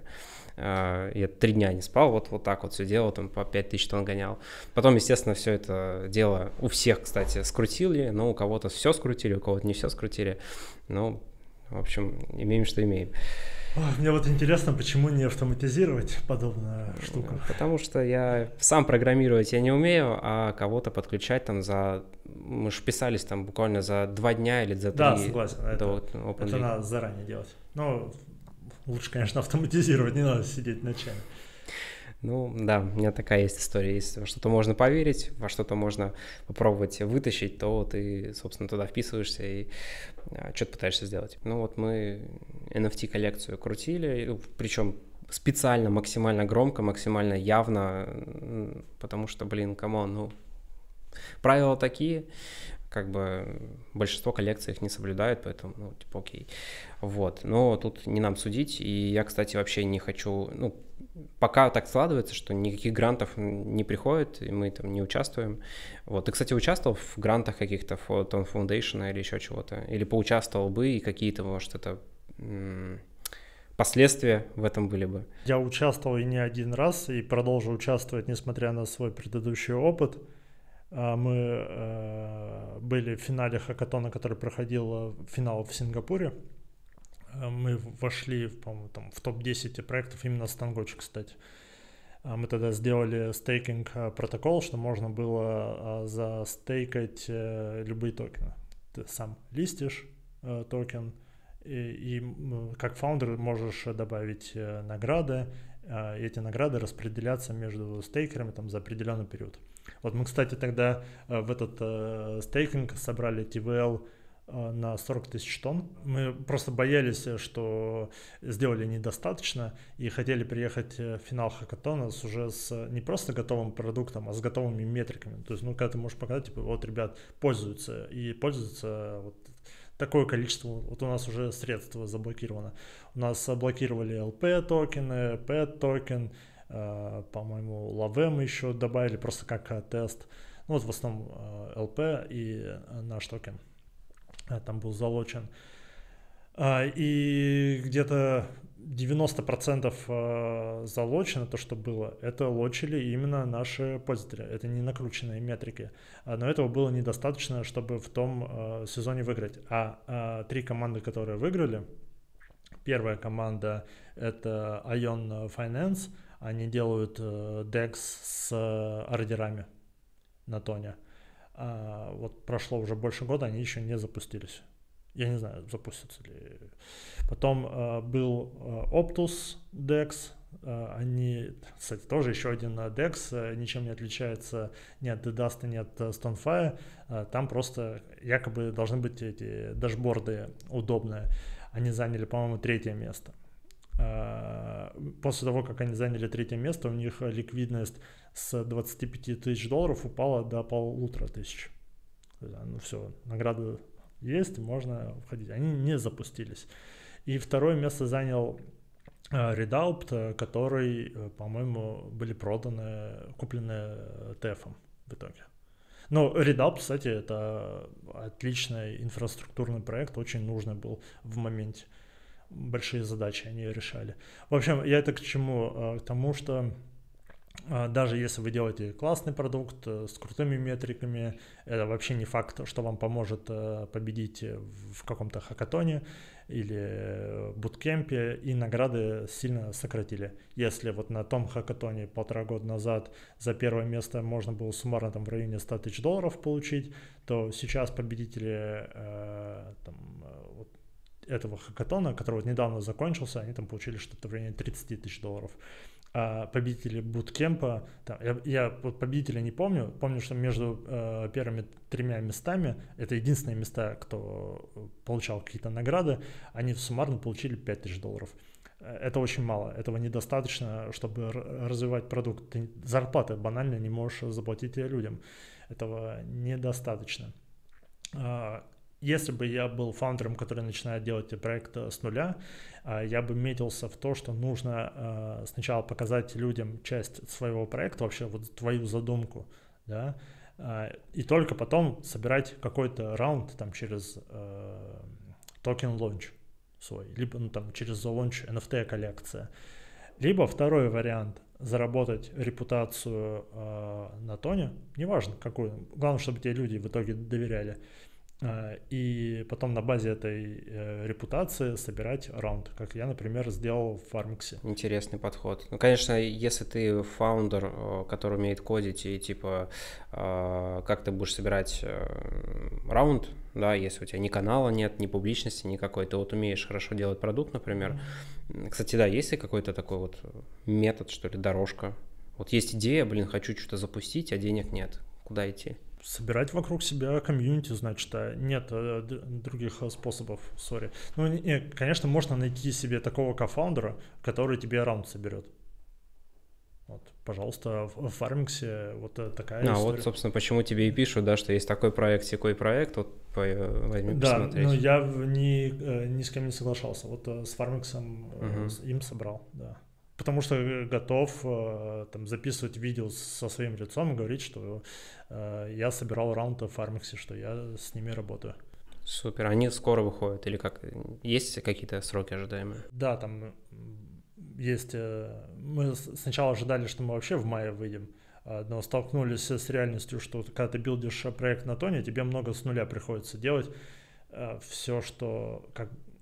Я 3 дня не спал, вот так вот все делал, там по 5000 тонн гонял. Потом, естественно, все это дело у всех, кстати, скрутили, но у кого-то все скрутили, у кого-то не все скрутили. Ну, в общем, имеем, что имеем.
Мне вот интересно, почему не автоматизировать подобную штуку?
Потому что я сам программировать я не умею, а кого-то подключать там мы же писались там буквально за 2 дня или за 3.
Да, согласен, это надо заранее делать. Но лучше, конечно, автоматизировать, не надо сидеть ночами.
Ну да, у меня такая есть история. Если во что-то можно поверить, во что-то можно попробовать вытащить, то ты, собственно, туда вписываешься и что-то пытаешься сделать. Ну вот мы NFT-коллекцию крутили, причем специально, максимально громко, максимально явно, потому что, камон, правила такие, как бы большинство коллекций их не соблюдают, поэтому, окей. Вот, но тут не нам судить, и я, кстати, вообще не хочу, пока так складывается, что никаких грантов не приходит, и мы там не участвуем. Вот, ты, кстати, участвовал в грантах каких-то Photon Foundation или еще чего-то? Или поучаствовал бы, и какие-то, может, это последствия в этом были бы?
Я участвовал и не один раз, и продолжу участвовать, несмотря на свой предыдущий опыт. Мы были в финале хакатона, который проходил финал в Сингапуре. Мы вошли, по-моему, в топ-10 проектов именно с Tangochi, кстати. Мы тогда сделали стейкинг протокол, что можно было застейкать любые токены. Ты сам листишь токен, и как фаундер можешь добавить награды, и эти награды распределятся между стейкерами за определенный период. Вот мы, кстати, тогда в этот стейкинг собрали TVL на 40 тысяч тонн. Мы просто боялись, что сделали недостаточно и хотели приехать в финал хакатона уже не просто готовым продуктом, а с готовыми метриками. То есть, когда ты можешь показать, вот, ребят, пользуются вот такое количество, вот у нас уже средства заблокировано. У нас блокировали LP токены, PET токен, по-моему, LAVE мы еще добавили просто как тест. В основном LP и наш токен. там был залочен. И где-то 90% залочено, то, что было, это лочили именно наши пользователи. Это не накрученные метрики. Но этого было недостаточно, чтобы в том сезоне выиграть. А 3 команды, которые выиграли, первая команда — это Ion Finance. Они делают DEX с ордерами на тоне. Вот прошло уже больше года, они еще не запустились. Я не знаю, запустятся ли. Потом был Optus DEX. Они, кстати, тоже еще один DEX, ничем не отличается ни от Dust, ни от Stonefire. Там просто якобы должны быть эти дашборды удобные. Они заняли, по-моему, 3-е место. После того, как они заняли 3-е место, у них ликвидность с $25 тысяч упала до 1500. Ну все, награда есть, можно входить. Они не запустились. И 2-е место занял Redoubt, который, по-моему, были куплены TF в итоге. Но Redoubt, кстати, это отличный инфраструктурный проект, очень нужный был в моменте. Большие задачи они решали. В общем, я это к чему? К тому, что даже если вы делаете классный продукт с крутыми метриками, это вообще не факт, что вам поможет победить в каком-то хакатоне или буткемпе, и награды сильно сократили. Если вот на том хакатоне 1,5 года назад за 1-е место можно было суммарно там в районе $100 тысяч получить, то сейчас победители вот этого хакатона, который вот недавно закончился, они там получили что-то в районе $30 тысяч. А победители буткемпа, я вот победителя не помню, что между первыми 3 местами, это единственные места, кто получал какие-то награды, они суммарно получили $5 тысяч. Это очень мало, этого недостаточно, чтобы развивать продукт. Ты зарплаты банально не можешь заплатить людям, этого недостаточно. Если бы я был фаундером, который начинает делать проект с нуля, я бы метился в то, что нужно сначала показать людям часть своего проекта, вообще вот твою задумку, да, и только потом собирать какой-то раунд там через токен launch свой, либо там через launch NFT коллекция. Либо второй вариант — заработать репутацию на тоне, неважно какую, главное, чтобы тебе люди в итоге доверяли. И потом на базе этой репутации собирать раунд, как я, например, сделал в Farmix.
Интересный подход. Ну, конечно, если ты фаундер, который умеет кодить, и типа как ты будешь собирать раунд, да, если у тебя ни канала нет, ни публичности никакой, ты вот умеешь хорошо делать продукт, например. Кстати, да, есть ли какой-то такой вот метод, что ли, дорожка? Вот есть идея, хочу что-то запустить, а денег нет. Куда идти?
Собирать вокруг себя комьюнити, значит, нет других способов, сори. Ну, конечно, можно найти себе такого кофаундера, который тебе раунд соберет. Вот, пожалуйста, в Farmix вот такая история.
Вот, собственно, почему тебе и пишут, да, что есть такой проект, секой проект, вот возьми посмотреть.
Да, но я ни с кем не соглашался. Вот с Farmix им собрал, да. Потому что готов там записывать видео со своим лицом и говорить, что я собирал раунд в Farmix, что я с ними работаю.
Супер. Они скоро выходят или как? Есть какие-то сроки ожидаемые?
Да, там есть... Мы сначала ожидали, что мы вообще в мае выйдем, но столкнулись с реальностью, что когда ты билдишь проект на тоне, тебе много с нуля приходится делать. Все, что...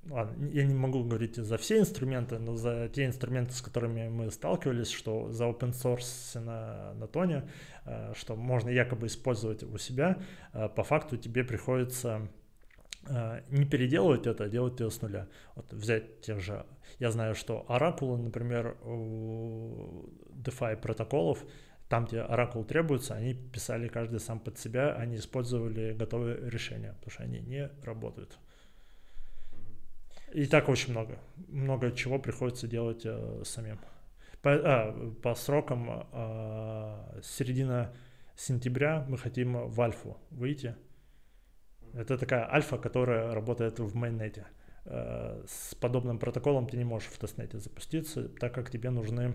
Ладно, я не могу говорить за все инструменты, но за те инструменты, с которыми мы сталкивались, что за open source на тоне, что можно якобы использовать у себя, по факту тебе приходится не переделывать это, а делать это с нуля. Вот взять тех же, я знаю, что Oracle, например, у DeFi протоколов, там, где Oracle требуется, они писали каждый сам под себя, они использовали готовые решения, потому что они не работают. И так очень много чего приходится делать самим. По срокам с середины сентября мы хотим в альфу выйти. Это такая альфа, которая работает в майннете. С подобным протоколом ты не можешь в тестнете запуститься, так как тебе нужны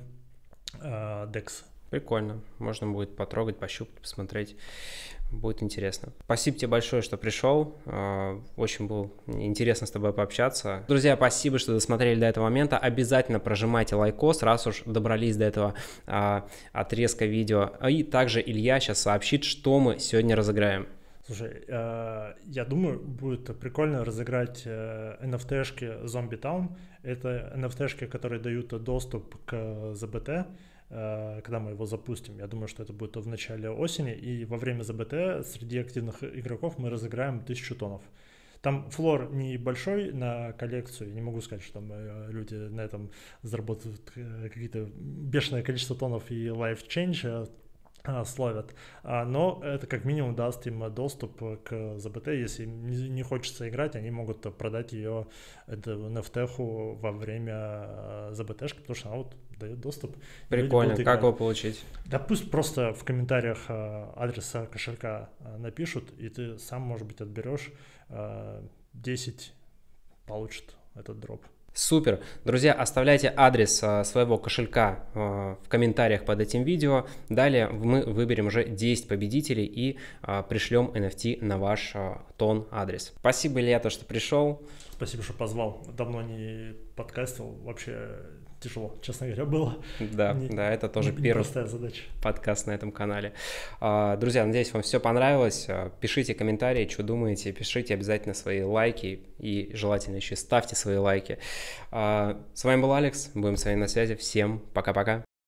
DEX
Прикольно. Можно будет потрогать, пощупать, посмотреть. Будет интересно. Спасибо тебе большое, что пришел. Очень было интересно с тобой пообщаться. Друзья, спасибо, что досмотрели до этого момента. Обязательно прожимайте лайкос, раз уж добрались до этого отрезка видео. И также Илья сейчас сообщит, что мы сегодня разыграем.
Слушай, я думаю, будет прикольно разыграть NFT-шки Zombie Town. Это NFT-шки, которые дают доступ к ZBT, когда мы его запустим. Я думаю, что это будет в начале осени, и во время ЗБТ среди активных игроков мы разыграем 1000 тонов. Там флор небольшой на коллекцию, я не могу сказать, что там люди на этом заработают какие-то бешеное количество тонов и life change словят, но это как минимум даст им доступ к ЗБТ. Если им не хочется играть, они могут продать ее NFT во время ЗБТшки, потому что она вот дает доступ.
Прикольно, как его получить?
Да пусть просто в комментариях адреса кошелька напишут, и ты сам, может быть, отберешь 10, получит этот дроп.
Супер. Друзья, оставляйте адрес своего кошелька в комментариях под этим видео. Далее мы выберем уже 10 победителей и пришлем NFT на ваш тон адрес. Спасибо, Илья, то, что пришел.
Спасибо, что позвал. Давно не подкастил. Вообще тяжело, честно говоря, было.
Да, да, это тоже первый подкаст на этом канале. Друзья, надеюсь, вам все понравилось. Пишите комментарии, что думаете. Пишите обязательно свои лайки и желательно еще ставьте свои лайки. С вами был Алекс. Будем с вами на связи. Всем пока-пока.